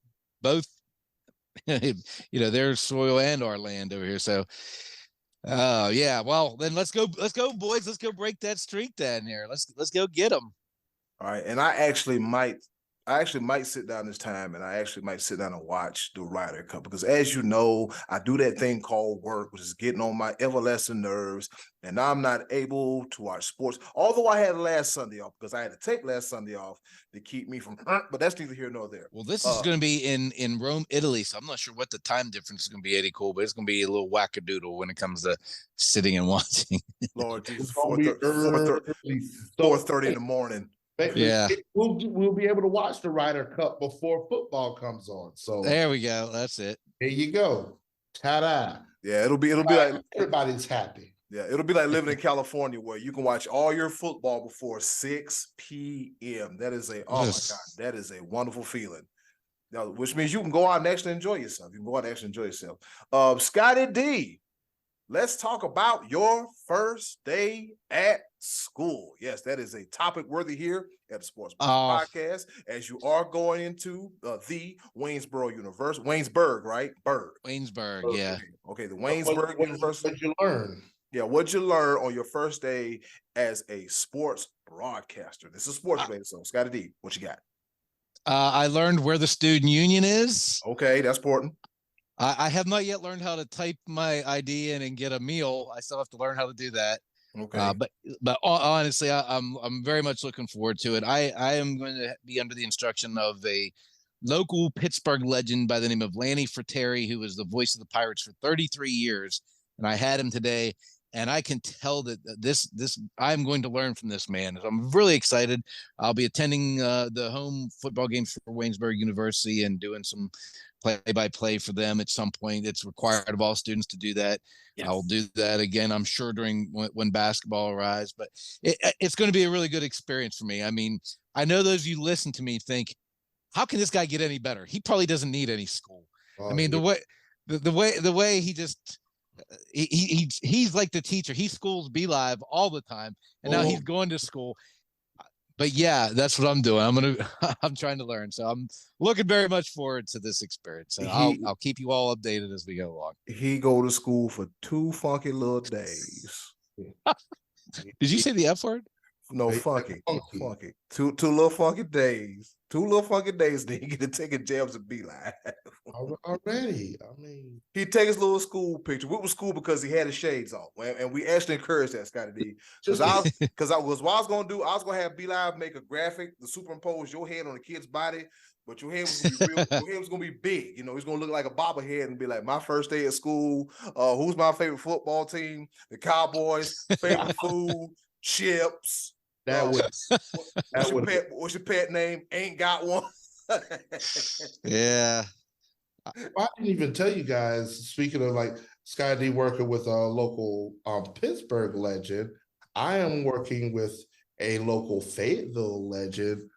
both, their soil and our land over here. So, yeah. Well, then let's go, boys. Let's go break that streak down here. Let's go get them. All right, and I actually might sit down this time, and I actually might sit down and watch the Ryder Cup because, as you know, I do that thing called work, which is getting on my everlasting nerves, and I'm not able to watch sports. Although I had last Sunday off because I had to take last Sunday off to keep me from. But that's neither here nor there. Well, this is going to be in Rome, Italy, so I'm not sure what the time difference is going to be, Eddie Cool, but it's going to be a little wackadoodle when it comes to sitting and watching. Lord Jesus, 4:30 in the morning. Yeah, we'll be able to watch the Ryder Cup before football comes on. So there we go. That's it. There you go. Ta-da! Yeah, it'll be like everybody's happy. Yeah, it'll be like living in California where you can watch all your football before 6 p.m. That is my God, that is a wonderful feeling. Now, which means you can go out and actually enjoy yourself. Scottie D, let's talk about your first day at school. Yes, that is a topic worthy here at the Sports Podcast, as you are going into the Waynesboro University. Waynesburg, right? Waynesburg, yeah. Okay, the Waynesburg University. What'd you learn? Yeah, what'd you learn on your first day as a sports broadcaster? This is sports related, so Scottie D, what you got? I learned where the student union is. Okay, that's important. I have not yet learned how to type my ID in and get a meal. I still have to learn how to do that. Okay. But honestly, I'm very much looking forward to it. I am going to be under the instruction of a local Pittsburgh legend by the name of Lanny Fratteri, who was the voice of the Pirates for 33 years. And I had him today, and I can tell that this I'm going to learn from this man. I'm really excited. I'll be attending the home football games for Waynesburg University and doing some play-by-play for them at some point. It's required of all students to do that. Yes. I'll do that again, I'm sure, during when basketball arrives. But it's going to be a really good experience for me. I mean, I know those of you listen to me think, how can this guy get any better? He probably doesn't need any school. I mean, the way he just he's like the teacher. He schools Be Live all the time, and now he's going to school. but yeah, that's what I'm doing. I'm trying to learn. So I'm looking very much forward to this experience. So I'll keep you all updated as we go along. He go to school for 2 funky little days. Did you say the F word? No, funky. 2 little funky days. 2 little funky days. Then he get to taking jabs at Beeline. Already, I mean, He take his little school picture. We was school because he had his shades on, and we actually encouraged that, Scottie D. Because what I was gonna do, I was gonna have Beeline make a graphic to superimpose your head on the kid's body, but your head was gonna be real. Your head was gonna be big. You know, he's gonna look like a bobblehead and be like, "My first day at school. Who's my favorite football team? The Cowboys. Favorite food, chips." What's your pet name? Ain't got one. Yeah. I didn't even tell you guys, speaking of like Scottie D working with a local Pittsburgh legend, I am working with a local Fayetteville legend,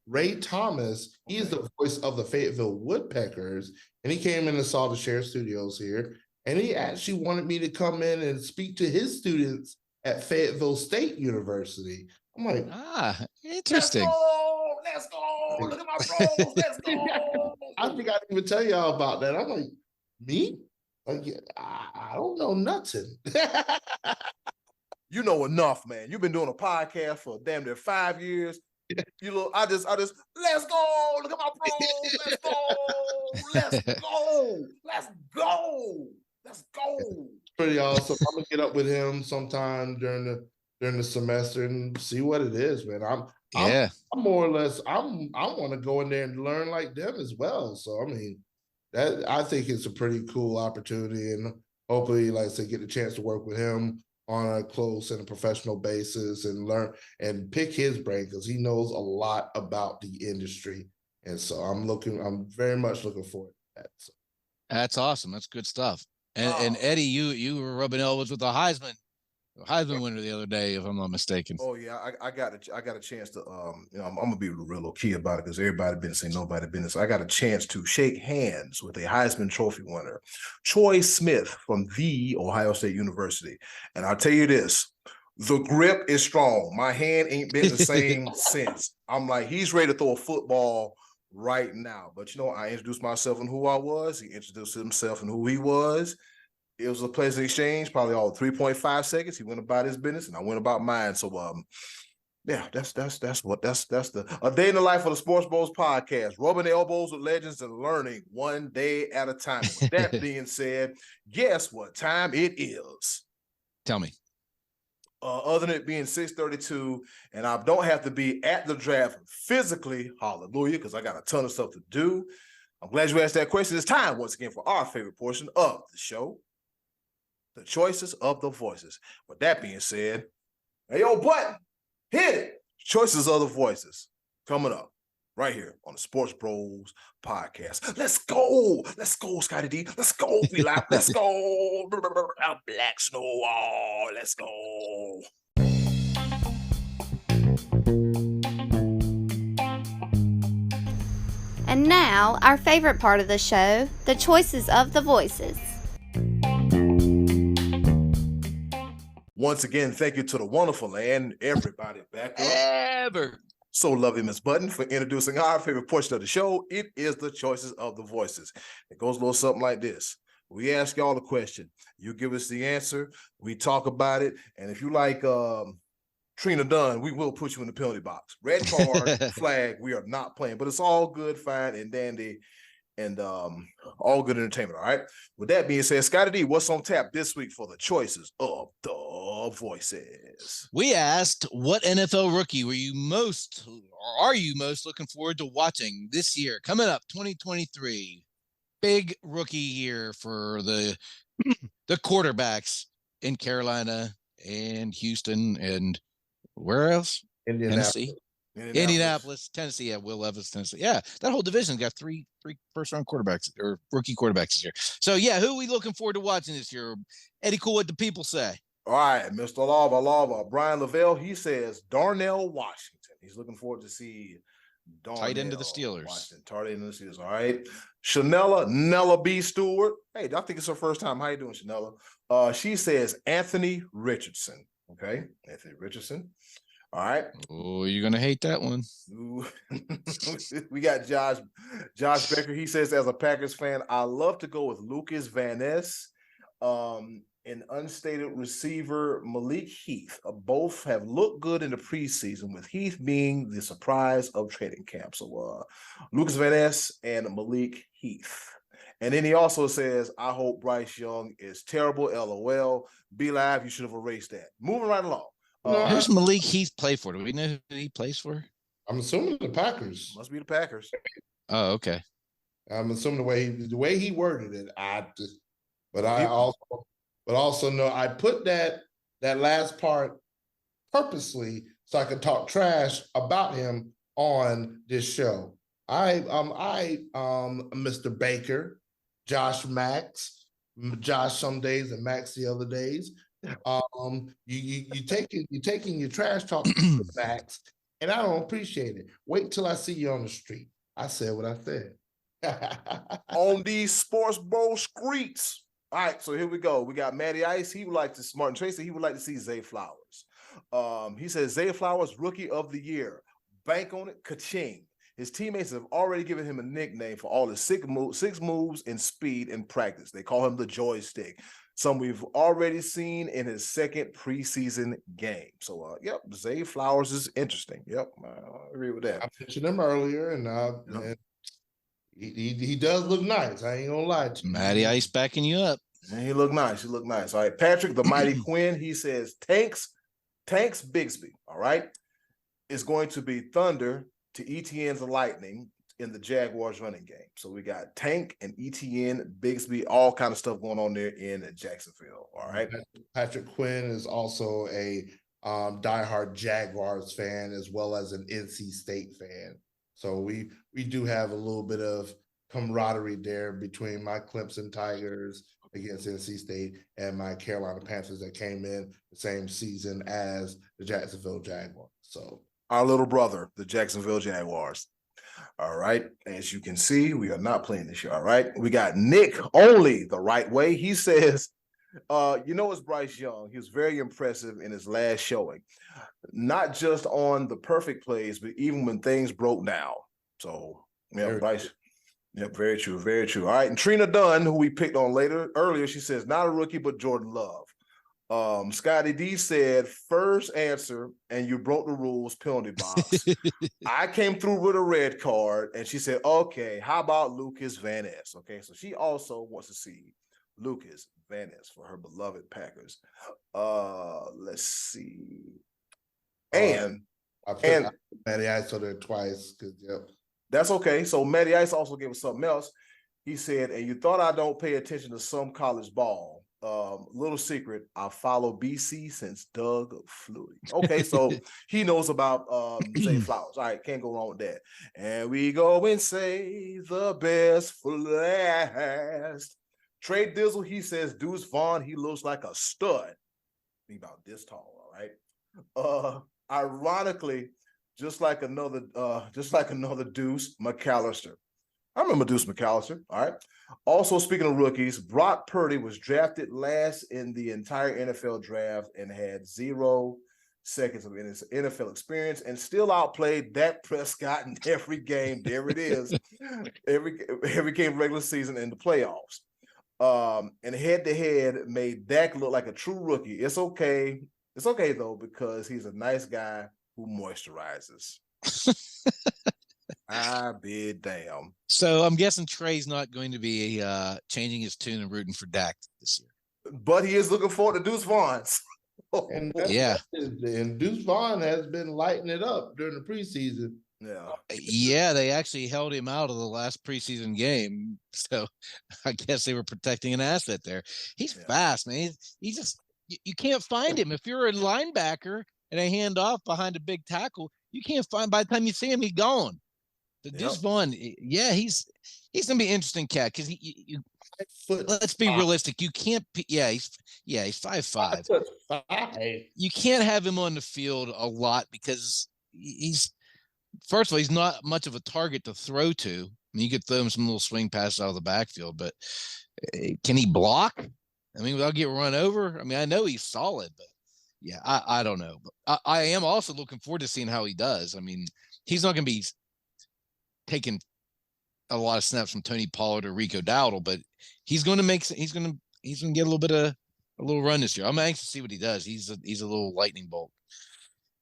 Ray Thomas. He's the voice of the Fayetteville Woodpeckers, and he came in and saw the Share Studios here, and he actually wanted me to come in and speak to his students at Fayetteville State University. I'm like, interesting. Let's go. Look at my pros. Let's go. I think I didn't even tell y'all about that. I'm like, me? Like, I don't know nothing. You know enough, man. You've been doing a podcast for damn near 5 years. You know, I just, let's go. Look at my pros. Let's go. Let's go. Let's go. Let's go. Pretty awesome. I'm gonna get up with him sometime during the semester and see what it is, man. I'm more or less. I want to go in there and learn like them as well. So I mean, I think it's a pretty cool opportunity, and hopefully, like I said, get the chance to work with him on a close and a professional basis and learn and pick his brain because he knows a lot about the industry. And so I'm very much looking forward to that. So. That's awesome. That's good stuff. And Eddy, you were rubbing elbows with the Heisman winner the other day, if I'm not mistaken. Oh yeah, I got a chance to I'm gonna be real low key about it because everybody been saying nobody business. I got a chance to shake hands with a Heisman Trophy winner, Troy Smith from The Ohio State University, and I'll tell you this: the grip is strong. My hand ain't been the same since. I'm like, he's ready to throw a football right now. But you know, I introduced myself and who I was. He introduced himself and who he was. It was a pleasant exchange, probably all 3.5 seconds. He went about his business and I went about mine. So yeah, that's the a day in the life of the Sports Bros podcast, rubbing elbows with legends and learning one day at a time. With that being said, guess what time it is? Tell me. Other than it being 6:32, and I don't have to be at the draft physically, hallelujah, because I got a ton of stuff to do. I'm glad you asked that question. It's time once again for our favorite portion of the show, the choices of the voices. With that being said, hey, yo, button, hit it. Choices of the voices coming up right here on the Sports Bros podcast. Let's go. Let's go, Scottie D. Let's go. Let's go. Black Snow Wall. Let's go. And now, our favorite part of the show, the choices of the voices. Once again, thank you to the wonderful and everybody back up. So lovely, Miss Button, for introducing our favorite portion of the show. It is the choices of the voices. It goes a little something like this. We ask y'all a question. You give us the answer. We talk about it. And if you like Trina Dunn, we will put you in the penalty box. Red card, flag, we are not playing. But it's all good, fine, and dandy, and all good entertainment, all right? With that being said, Scottie D, what's on tap this week for the choices of the voices? We asked, what NFL rookie are you most looking forward to watching this year? Coming up, 2023. Big rookie year for the quarterbacks in Carolina and Houston and where else? Tennessee. Indianapolis, Tennessee. Yeah, Will Levis, Tennessee. Yeah, that whole division got three first-round quarterbacks or rookie quarterbacks this year. So, yeah, who are we looking forward to watching this year? Eddy, Kool, what the people say? All right, Mr. Lava, Brian Lavelle, he says Darnell Washington. He's looking forward to see Darnell tight end of the Steelers. Washington, tight end of the Steelers, all right. Nella B. Stewart. Hey, I think it's her first time. How you doing, Shanella? She says Anthony Richardson. Okay, Anthony Richardson. All right. Oh, you're gonna hate that one. Ooh. We got Josh Becker. He says, as a Packers fan, I love to go with Lucas Van Ness, an unstated receiver, Malik Heath. Both have looked good in the preseason, with Heath being the surprise of training camp. So Lucas Van Ness and Malik Heath. And then he also says, I hope Bryce Young is terrible. LOL. Be live. You should have erased that. Moving right along. Who's Malik Heath play for? Do we know who he plays for? I'm assuming the Packers. Must be the Packers. Oh, okay. I'm assuming the way he worded it. But also know I put that last part purposely so I could talk trash about him on this show. Mr. Baker, Josh Max, Josh some days and Max the other days. You taking your trash talk to Max, and I don't appreciate it. Wait till I see you on the street. I said what I said. On these sports bowl streets. All right, so here we go. We got Matty Ice. He would like to Martin Tracy. He would like to see Zay Flowers. He says Zay Flowers, Rookie of the Year. Bank on it, ka-ching. His teammates have already given him a nickname for all his six moves and speed in practice. They call him the joystick. Some we've already seen in his second preseason game. So, yep, Zay Flowers is interesting. Yep, I agree with that. I mentioned him earlier, and he does look nice. I ain't gonna lie to you. Matty Ice backing you up. And he looked nice. He looked nice. All right, Patrick, the Mighty Quinn, he says Tanks Bigsby, all right, is going to be Thunder to ETN's Lightning in the Jaguars running game. So we got Tank and ETN, Bigsby, all kind of stuff going on there in Jacksonville. All right. Patrick Quinn is also a diehard Jaguars fan as well as an NC State fan. So we do have a little bit of camaraderie there between my Clemson Tigers against NC State and my Carolina Panthers that came in the same season as the Jacksonville Jaguars. So our little brother, the Jacksonville Jaguars. All right. As you can see, we are not playing this year. All right. We got Nick Only the Right Way. He says, it's Bryce Young. He was very impressive in his last showing, not just on the perfect plays, but even when things broke down. So, yeah, Bryce. Yep, very true, very true. All right, and Trina Dunn, who we picked on earlier, she says, not a rookie, but Jordan Love. Scottie D said, first answer, and you broke the rules, penalty box. I came through with a red card, and she said, okay, how about Lucas Van Ness? Okay, so she also wants to see Lucas Van Ness for her beloved Packers. Let's see. And Matty Ice on there twice, because that's okay. So Matty Ice also gave us something else. He said, and you thought I don't pay attention to some college ball. Little secret, I follow BC since Doug Flutie. Okay, so he knows about Zay Flowers. All right, can't go wrong with that. And we go and say the best for last. Trey Dizzle, he says, Deuce Vaughn, he looks like a stud. Be about this tall, all right? Ironically, just like another Deuce McAllister. I remember Deuce McAllister, all right? Also, speaking of rookies, Brock Purdy was drafted last in the entire NFL draft and had 0 seconds of NFL experience and still outplayed Dak Prescott in every game. There it is. every game regular season and the playoffs. And head-to-head made Dak look like a true rookie. It's okay. It's okay, though, because he's a nice guy who moisturizes. I be damn. So I'm guessing Trey's not going to be changing his tune and rooting for Dak this year. But he is looking forward to Deuce Vaughn's. And Deuce Vaughn has been lighting it up during the preseason. Yeah, they actually held him out of the last preseason game. So I guess they were protecting an asset there. He's fast, man. He's just you can't find him. If you're a linebacker and a handoff behind a big tackle, you can't find. By the time you see him, he's gone. Deuce Vaughn, he's gonna be an interesting cat because let's be realistic. You can't. He's 5'5". You can't have him on the field a lot because first of all, he's not much of a target to throw to. I mean, you could throw him some little swing passes out of the backfield, but can he block? I mean, without getting run over? I mean, I know he's solid, but yeah, I don't know. But I am also looking forward to seeing how he does. I mean, he's not going to be taking a lot of snaps from Tony Pollard or Rico Dowdle, but he's going to get a little run this year. I'm anxious to see what he does. He's a little lightning bolt.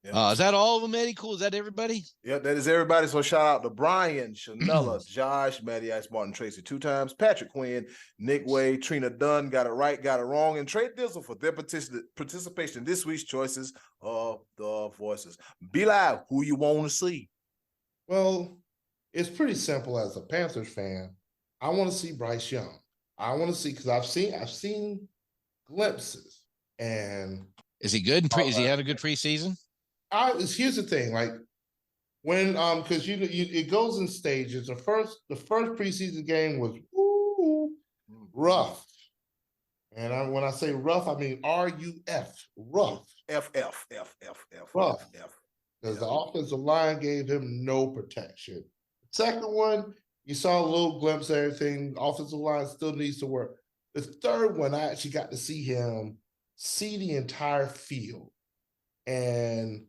Yeah. Is that all of them, Eddie? Cool. Is that everybody? Yep, that is everybody. So shout out to Brian, Shanella, Josh, Matty Ice, Martin Tracy 2 times, Patrick Quinn, Nick Wade, Trina Dunn, got it right, got it wrong, and Trey Dizzle for their participation in this week's Choices of the Voices. Be live, who you want to see? Well, it's pretty simple. As a Panthers fan, I want to see Bryce Young. I want to see, because I've seen glimpses. And is he good? Is he had a good preseason? Here's the thing, like when because it goes in stages. The first preseason game was rough, and when I say rough, I mean RUF, rough, F rough, because the offensive line gave him no protection. Second one, you saw a little glimpse of everything. Offensive line still needs to work. The third one, I actually got to see him see the entire field, and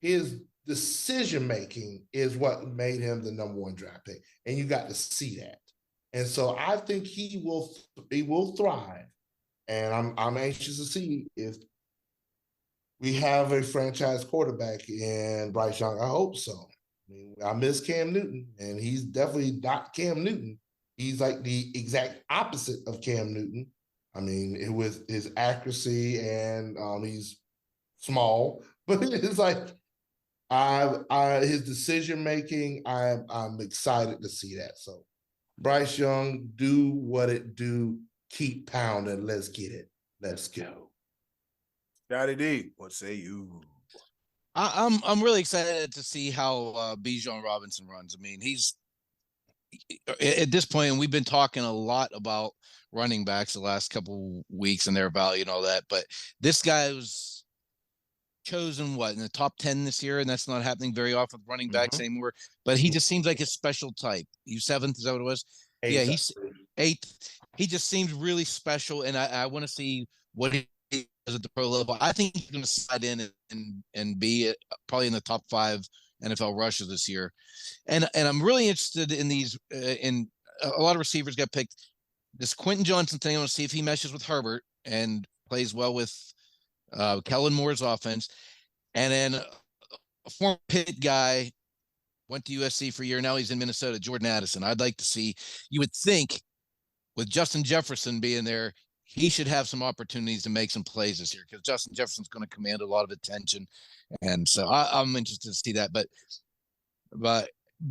his decision-making is what made him the #1 draft pick. And you got to see that. And so I think he will thrive. And I'm anxious to see if we have a franchise quarterback in Bryce Young. I hope so. I mean, I miss Cam Newton, and he's definitely not Cam Newton. He's like the exact opposite of Cam Newton. I mean, with his accuracy, and he's small, but it's like his decision making. I'm excited to see that. So, Bryce Young, do what it do. Keep pounding. Let's get it. Let's go. Scottie D, what say you? I'm really excited to see how Bijan Robinson runs. I mean, he's at this point, and we've been talking a lot about running backs the last couple weeks and their value and all that, but this guy was chosen in the top 10 this year, and that's not happening very often with running backs anymore. But he just seems like a special type. You 7th, is that what it was? Eighth. Yeah, he's 8th. He just seems really special, and I want to see what he does at the pro level. I think he's going to slide in and be probably in the top 5 NFL rushers this year. And I'm really interested in these. In a lot of receivers got picked. This Quentin Johnson thing, I want to see if he meshes with Herbert and plays well with Kellen Moore's offense. And then a former Pitt guy went to USC for a year. Now he's in Minnesota, Jordan Addison. I'd like to see, you would think with Justin Jefferson being there, he should have some opportunities to make some plays this year, because Justin Jefferson's going to command a lot of attention. And so I'm interested to see that. But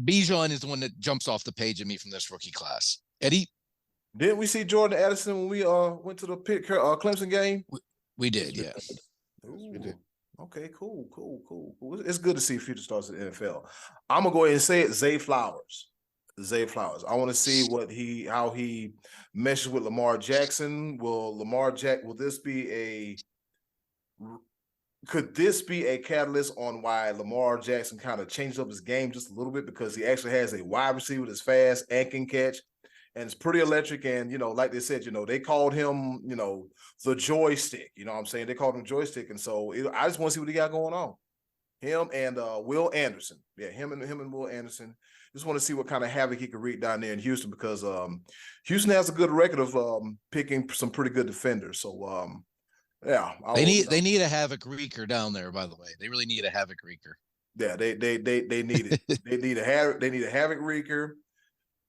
Bijan is the one that jumps off the page at me from this rookie class. Eddie? Didn't we see Jordan Addison when we went to the Pitt Clemson game? We did, yeah. We did. Okay, cool. It's good to see future stars in the NFL. I'm gonna go ahead and say it. Zay Flowers. I want to see how he meshes with Lamar Jackson. Could this be a catalyst on why Lamar Jackson kind of changed up his game just a little bit, because he actually has a wide receiver that's fast and can catch, and it's pretty electric. And, like they said, they called him, the joystick, you know what I'm saying? They called him joystick. And so I just want to see what he got going on. Him and Will Anderson. Yeah, him and Will Anderson. Just want to see what kind of havoc he could wreak down there in Houston, because Houston has a good record of picking some pretty good defenders. So yeah, they need a havoc wreaker down there. By the way, they really need a havoc wreaker. Yeah, they need it. they need a havoc wreaker.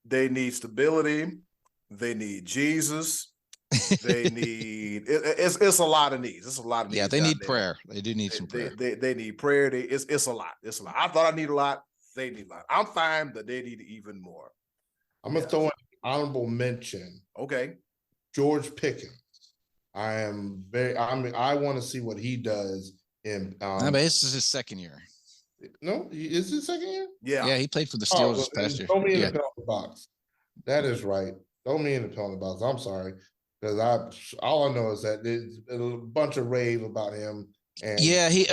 They need stability. They need Jesus. They need it's a lot of needs. It's a lot of needs. Yeah, they need prayer. They do need some prayer. They need prayer. It's a lot. It's a lot. I thought I need a lot. They need a lot. I'm fine, but they need even more. I'm gonna throw an honorable mention. Okay. George Pickens. I want to see what he does in but this is his second year. No, is it second year? Yeah, he played for the Steelers this past year. Throw me in the penalty box. That is right. Throw me in the penalty box. I'm sorry, because all I know is that there's a bunch of rave about him. And yeah, he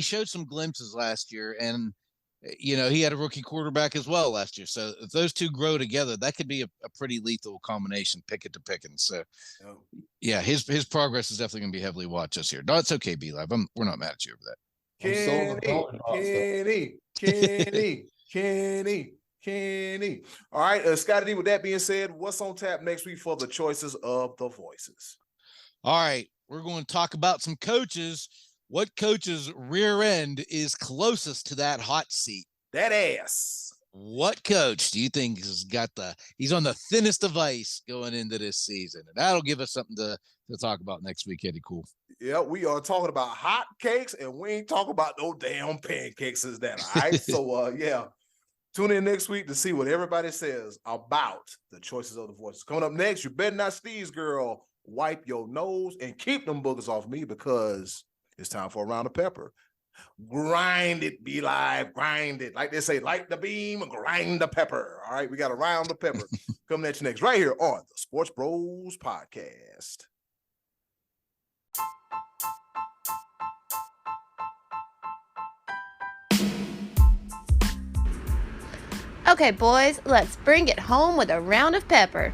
showed some glimpses last year, and You know, he had a rookie quarterback as well last year. So if those two grow together, that could be a pretty lethal combination, Pickett to Pickens. So, yeah, his progress is definitely going to be heavily watched this year. No, it's okay, B-Live. We're not mad at you over that. Kenny. All right, Scottie D, with that being said, what's on tap next week for the choices of the voices? All right, we're going to talk about some coaches. What coach's rear end is closest to that hot seat? That ass. What coach do you think he's on the thinnest of ice going into this season? And that'll give us something to talk about next week, Eddy. Cool. Yeah, we are talking about hot cakes, and we ain't talking about no damn pancakes is that, all right? So, yeah, tune in next week to see what everybody says about the choices of the voices. Coming up next, you better not sneeze, girl. Wipe your nose and keep them boogers off me because it's time for a round of pepper. Grind it, be live, grind it. Like they say, light the beam, grind the pepper. All right, we got a round of pepper coming at you next, right here on the Sports Bros Podcast. Okay, boys, let's bring it home with a round of pepper.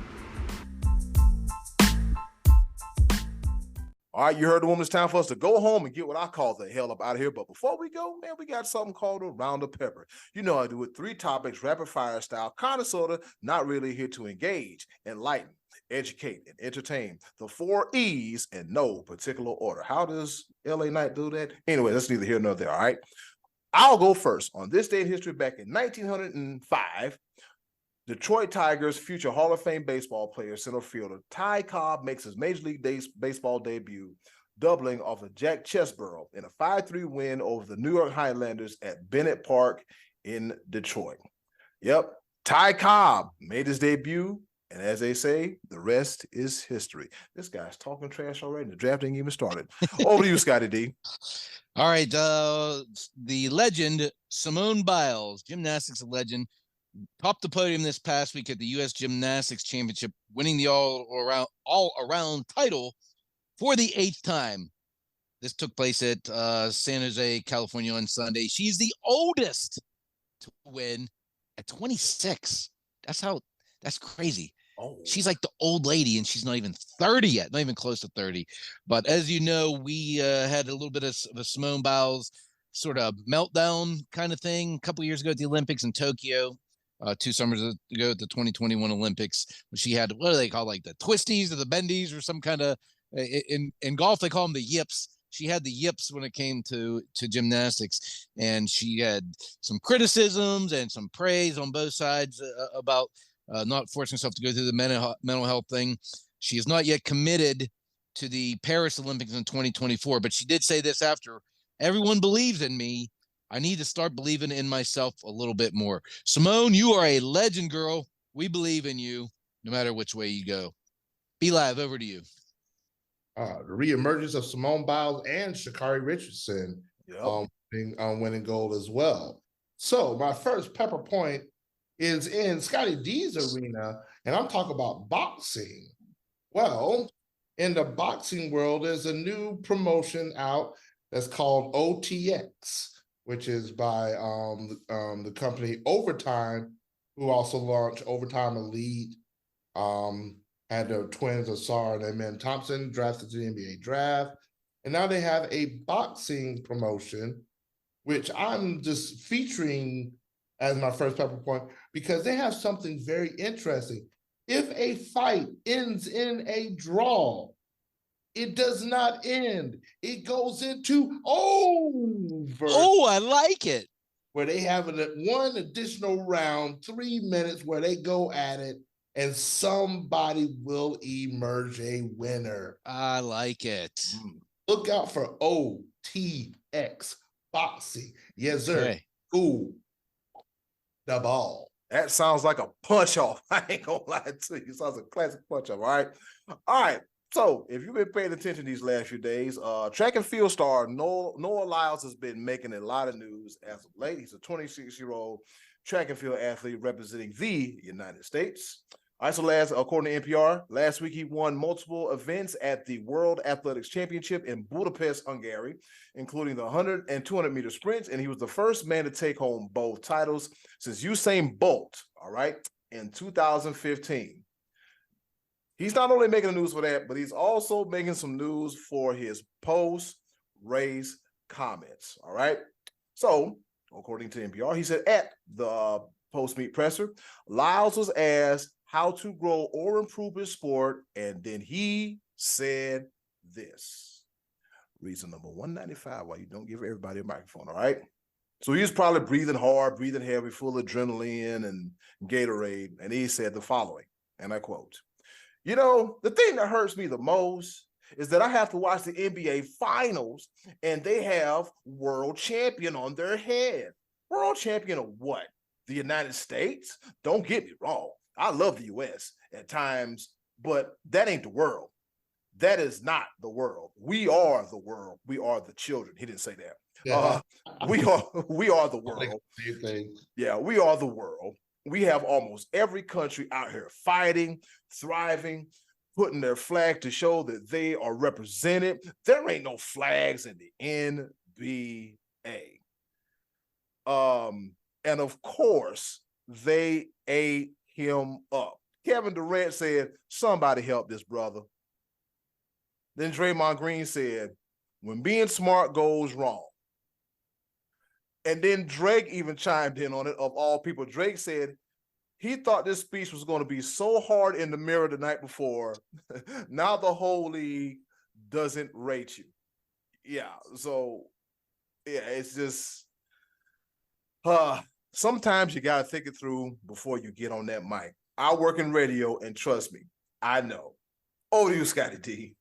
All right, you heard the woman. It's time for us to go home and get what I call the hell up out of here. But before we go, man, we got something called a round of pepper. You know I do it. 3 topics, rapid fire style, kind of, sort of, not really here to engage, enlighten, educate, and entertain. The 4 E's in no particular order. How does LA Knight do that? Anyway, that's neither here nor there, all right? I'll go first. On this day in history, back in 1905, Detroit Tigers future Hall of Fame baseball player, center fielder Ty Cobb makes his Major League Baseball debut, doubling off of Jack Chesborough in a 5-3 win over the New York Highlanders at Bennett Park in Detroit. Yep, Ty Cobb made his debut, and as they say, the rest is history. This guy's talking trash already. The draft ain't even started. Over to you, Scottie D. All right, the legend Simone Biles, gymnastics legend, topped the podium this past week at the U.S. Gymnastics Championship, winning the all-around title for the 8th time. This took place at San Jose, California on Sunday. She's the oldest to win at 26. That's crazy. Oh. She's like the old lady, and she's not even 30 yet, not even close to 30. But as you know, we had a little bit of a Simone Biles sort of meltdown kind of thing a couple years ago at the Olympics in Tokyo. 2 summers ago at the 2021 Olympics, when she had, what do they call, like the twisties or the bendies or some kind of, in golf they call them the yips. She had the yips when it came to gymnastics, and she had some criticisms and some praise on both sides about not forcing herself to go through the mental health thing. She is not yet committed to the Paris Olympics in 2024, but she did say this after: everyone believes in me. I need to start believing in myself a little bit more. Simone, you are a legend, girl. We believe in you, no matter which way you go. Be live, over to you. The reemergence of Simone Biles and Sha'Carri Richardson winning gold as well. So my first pepper point is in Scottie D's arena, and I'm talking about boxing. Well, in the boxing world, there's a new promotion out that's called OTX, which is by the company Overtime, who also launched Overtime Elite. Had their twins Asar and Amen Thompson drafted to the NBA draft. And now they have a boxing promotion, which I'm just featuring as my first pepper point, because they have something very interesting. If a fight ends in a draw, it does not end. It goes into over. Oh, I like it. Where they have one additional round, 3 minutes, where they go at it, and somebody will emerge a winner. I like it. Look out for OTX boxing. Yes, sir. Okay. Cool. The ball. That sounds like a punch-off. I ain't gonna lie to you. It sounds like a classic punch-off, all right? All right. So, if you've been paying attention these last few days, track and field star Noah Lyles has been making a lot of news as of late. He's a 26-year-old track and field athlete representing the United States. All right, so according to NPR, last week he won multiple events at the World Athletics Championship in Budapest, Hungary, including the 100 and 200 meter sprints, and he was the first man to take home both titles since Usain Bolt, all right, in 2015. He's not only making the news for that, but he's also making some news for his post-race comments, all right? So, according to NPR, he said at the post-meet presser, Lyles was asked how to grow or improve his sport, and then he said this. Reason number 195, why you don't give everybody a microphone, all right? So he was probably breathing hard, breathing heavy, full of adrenaline and Gatorade, and he said the following, and I quote, "You know, the thing that hurts me the most is that I have to watch the NBA Finals, and they have world champion on their head. World champion of what? The United States? Don't get me wrong. I love the U.S. at times, but that ain't the world. That is not the world. We are the world. We are the children." He didn't say that. Yeah. We are the world. Yeah, we are the world. We have almost every country out here fighting, thriving, putting their flag to show that they are represented. There ain't no flags in the NBA. And of course, they ate him up. Kevin Durant said, "Somebody help this brother." Then Draymond Green said, "When being smart goes wrong." And then Drake even chimed in on it, of all people. Drake said he thought this speech was going to be so hard in the mirror the night before. Now the whole league doesn't rate you. Yeah, so, yeah, it's just, sometimes you got to think it through before you get on that mic. I work in radio, and trust me, I know. Over to you, Scottie D.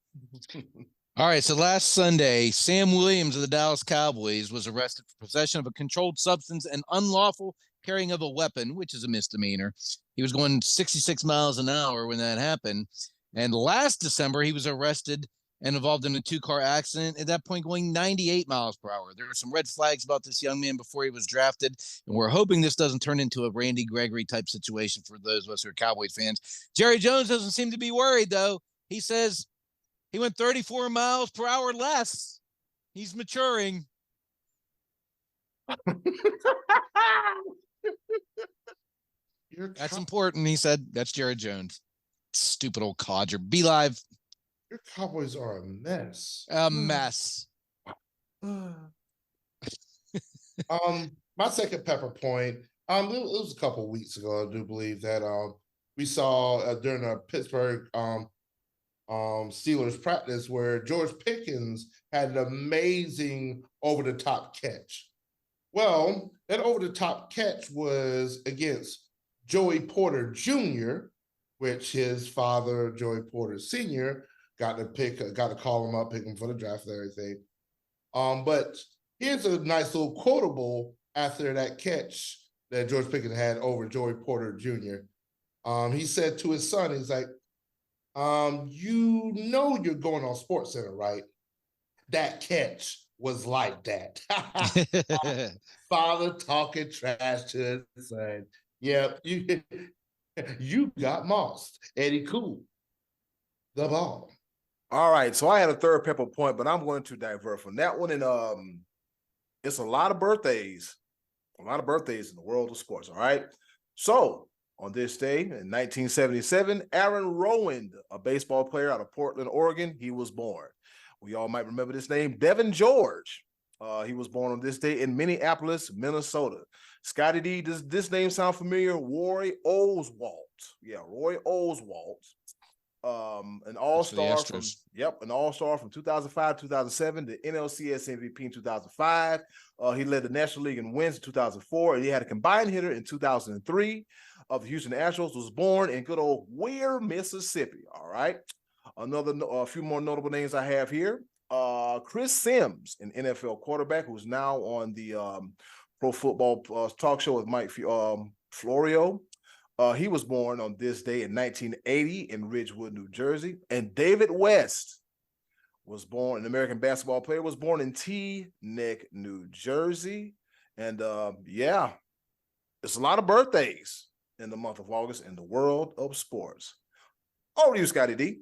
All right, so last Sunday, Sam Williams of the Dallas Cowboys was arrested for possession of a controlled substance and unlawful carrying of a weapon, which is a misdemeanor. He was going 66 miles an hour when that happened. And last December, he was arrested and involved in a two-car accident, at that point going 98 miles per hour. There were some red flags about this young man before he was drafted, and we're hoping this doesn't turn into a Randy Gregory type situation for those of us who are Cowboys fans. Jerry Jones doesn't seem to be worried, though. He says he went 34 miles per hour less. He's maturing. That's important, he said. That's Jerry Jones. Stupid old codger. Be live. Your Cowboys are a mess. A mess. My second pepper point, it was a couple of weeks ago, I do believe, that we saw during a Pittsburgh Steelers practice where George Pickens had an amazing over-the-top catch. Well, that over-the-top catch was against Joey Porter Jr., which his father, Joey Porter Sr., got to call him up, pick him for the draft and everything. But here's a nice little quotable after that catch that George Pickens had over Joey Porter Jr. He said to his son, he's like, "You know you're going on SportsCenter, right? That catch was like that." Father talking trash to his son. Yep, you got mossed. Eddy Kool, the ball. All right, so I had a third pepper point, but I'm going to divert from that one. And it's a lot of birthdays in the world of sports. All right, so on this day in 1977, Aaron Rowand, a baseball player out of Portland, Oregon, he was born. We all might remember this name, Devin George. He was born on this day in Minneapolis, Minnesota. Scottie D, does this name sound familiar? Roy Oswalt. Yeah, Roy Oswalt. An all-star from 2005, 2007, the NLCS MVP in 2005. He led the National League in wins in 2004, and he had a combined hitter in 2003 of the Houston Astros. Was born in good old Weir, Mississippi. All right. A few more notable names I have here. Chris Sims, an NFL quarterback who's now on the Pro Football Talk Show with Mike Florio. He was born on this day in 1980 in Ridgewood, New Jersey. And David West was born, an American basketball player, was born in Teaneck, New Jersey. And yeah, it's a lot of birthdays. in the month of August in the world of sports. Over to you, Scottie D.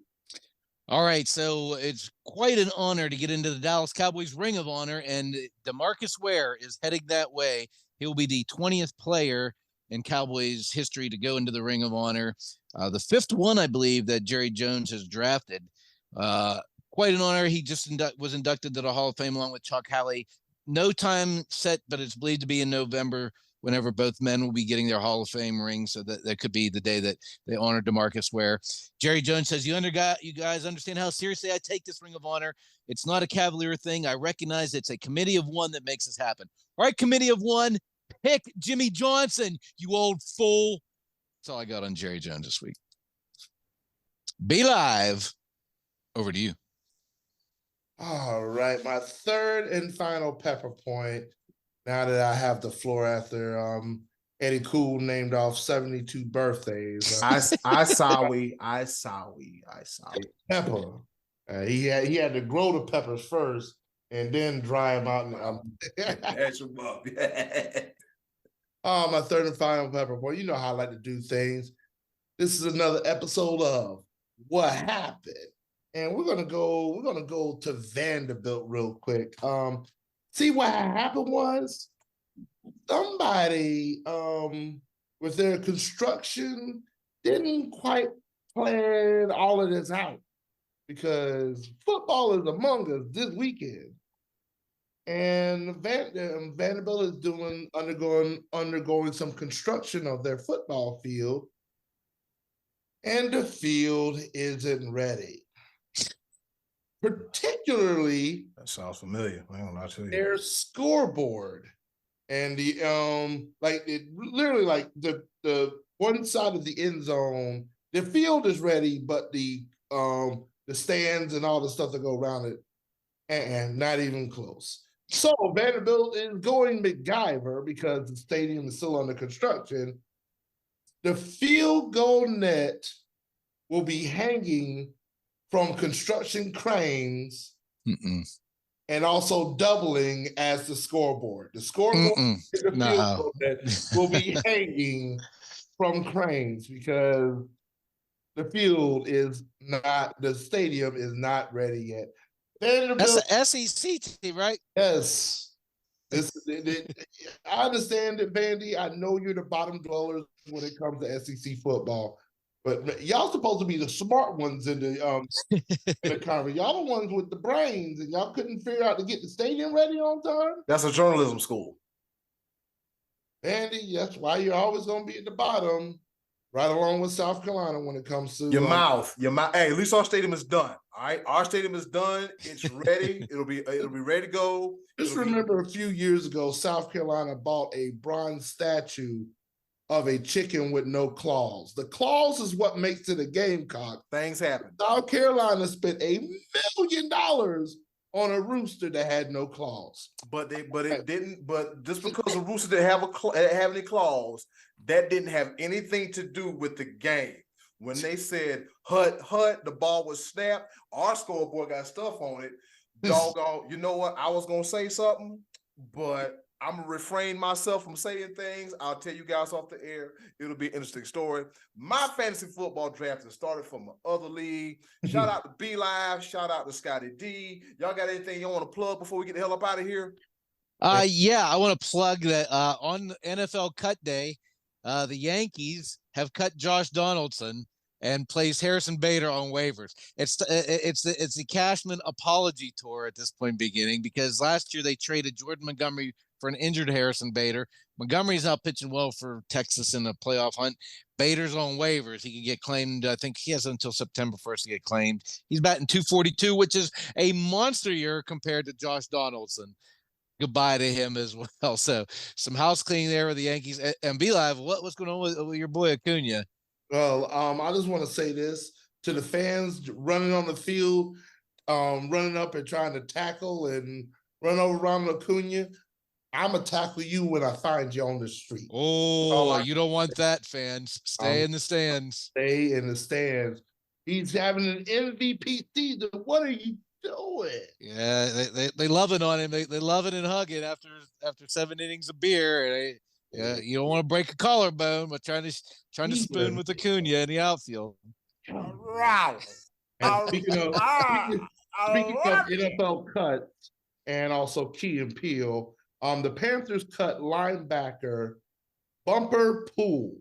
All right, so it's quite an honor to get into the Dallas Cowboys Ring of Honor, and DeMarcus Ware is heading that way. He'll be the 20th player in Cowboys history to go into the Ring of Honor. The 5th one, I believe, that Jerry Jones has drafted. Quite an honor. He just was inducted to the Hall of Fame along with Chuck Halley. No time set, but it's believed to be in November, whenever both men will be getting their Hall of Fame rings. So that could be the day that they honor DeMarcus Ware. Jerry Jones says, you guys understand how seriously I take this Ring of Honor. It's not a cavalier thing. I recognize it's a committee of one that makes this happen. All right, committee of one, pick Jimmy Johnson, you old fool. That's all I got on Jerry Jones this week. Be live. Over to you. All right, my third and final pepper point. Now that I have the floor after Eddy Kool named off 72 birthdays. I saw. Pepper. He had to grow the peppers first and then dry them out. My third and final pepper point. You know how I like to do things. This is another episode of What Happened, and we're gonna go to Vanderbilt real quick. See what happened was somebody with their construction didn't quite plan all of this out, because football is among us this weekend. And Vanderbilt is undergoing some construction of their football field, and the field isn't ready. Particularly, that sounds familiar. I don't know to you. Their scoreboard and the the one side of the end zone, the field is ready, but the stands and all the stuff that go around it, and not even close. So Vanderbilt is going MacGyver because the stadium is still under construction. The field goal net will be hanging from construction cranes and also doubling as the scoreboard. The scoreboard and the field goal net will be hanging from cranes because the stadium is not ready yet. That's the SEC team, right? Yes. I understand it, Vandy. I know you're the bottom dwellers when it comes to SEC football, but y'all supposed to be the smart ones in the conference. Y'all the ones with the brains, and y'all couldn't figure out to get the stadium ready on time. That's a journalism school, Vandy. That's why you're always going to be at the bottom, right along with South Carolina when it comes to your mouth. Hey, at least our stadium is done. All right, our stadium is done. It's ready. It'll be ready to go. Just remember a few years ago, South Carolina bought a bronze statue of a chicken with no claws. The claws is what makes it a Gamecock. Things happen. South Carolina spent $1 million on a rooster that had no claws. But it didn't. But just because a rooster didn't have any claws, that didn't have anything to do with the game. When they said hut, the ball was snapped, our scoreboard got stuff on it. Doggone, you know what? I was gonna say something, but I'm gonna refrain myself from saying things. I'll tell you guys off the air. It'll be an interesting story. My fantasy football draft has started from my other league. Shout out to Be Live. Shout out to Scottie D. Y'all got anything you want to plug before we get the hell up out of here? Yeah, I want to plug that on NFL Cut Day, the Yankees have cut Josh Donaldson and placed Harrison Bader on waivers. It's the Cashman apology tour at this point beginning, because last year they traded Jordan Montgomery for an injured Harrison Bader. Montgomery's not pitching well for Texas in the playoff hunt. Bader's on waivers. He can get claimed. I think he has until September 1st to get claimed. He's batting .242, which is a monster year compared to Josh Donaldson. Goodbye to him as well. So some house cleaning there with the Yankees. And Be Live, what's going on with your boy Acuna? Well, I just want to say this to the fans running on the field, running up and trying to tackle and run over Ronald Acuna. I'm going to tackle you when I find you on the street. Oh, you don't want that, fans. Stay in the stands. Stay in the stands. He's having an MVP season. What are you doing? Yeah, they love it on him. They love it and hug it after 7 innings of beer. Yeah, you don't want to break a collarbone by trying to spoon with Acuna in the outfield. Wow. And speaking of NFL cuts and also Key and Peele, the Panthers cut linebacker Bumper Pool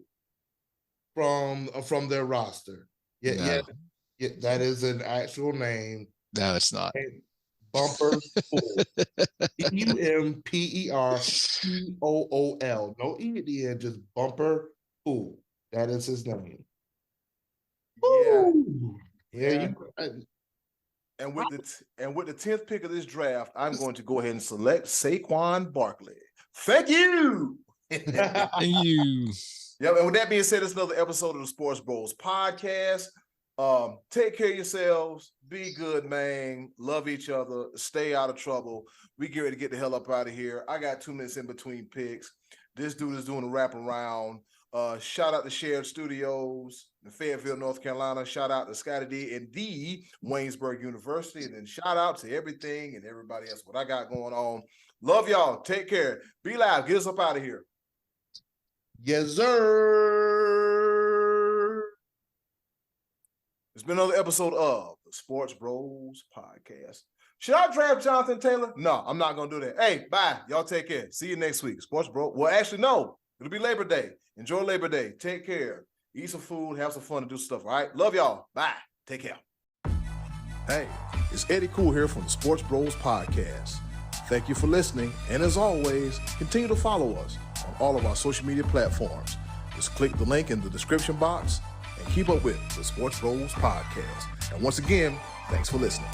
from their roster. Yeah, that is an actual name. No, it's not. Bumper Pool. Bumperpool. No E at the end, just Bumper Pool. That is his name. Yeah. And with the 10th pick of this draft, I'm going to go ahead and select Saquon Barkley. Thank you. You. Yeah, and with that being said, it's another episode of the Sports Bros podcast. Take care of yourselves. Be good, man. Love each other. Stay out of trouble. We get ready to get the hell up out of here. I got 2 minutes in between picks. This dude is doing a wraparound. Shout out to Shared Studios in Fayetteville, North Carolina. Shout out to Scottie D and D Waynesburg University. And then shout out to everything and everybody else. What I got going on. Love y'all. Take care. Be live. Get us up out of here. Yes, sir. It's been another episode of the Sports Bros podcast. Should I draft Jonathan Taylor? No, I'm not going to do that. Hey, bye. Y'all take care. See you next week. Sports Bros. Well, actually, no. It'll be Labor Day. Enjoy Labor Day. Take care. Eat some food. Have some fun and do stuff. All right? Love y'all. Bye. Take care. Hey, it's Eddy Kool here from the Sports Bros podcast. Thank you for listening. And as always, continue to follow us on all of our social media platforms. Just click the link in the description box and keep up with the Sports Bros podcast. And once again, thanks for listening.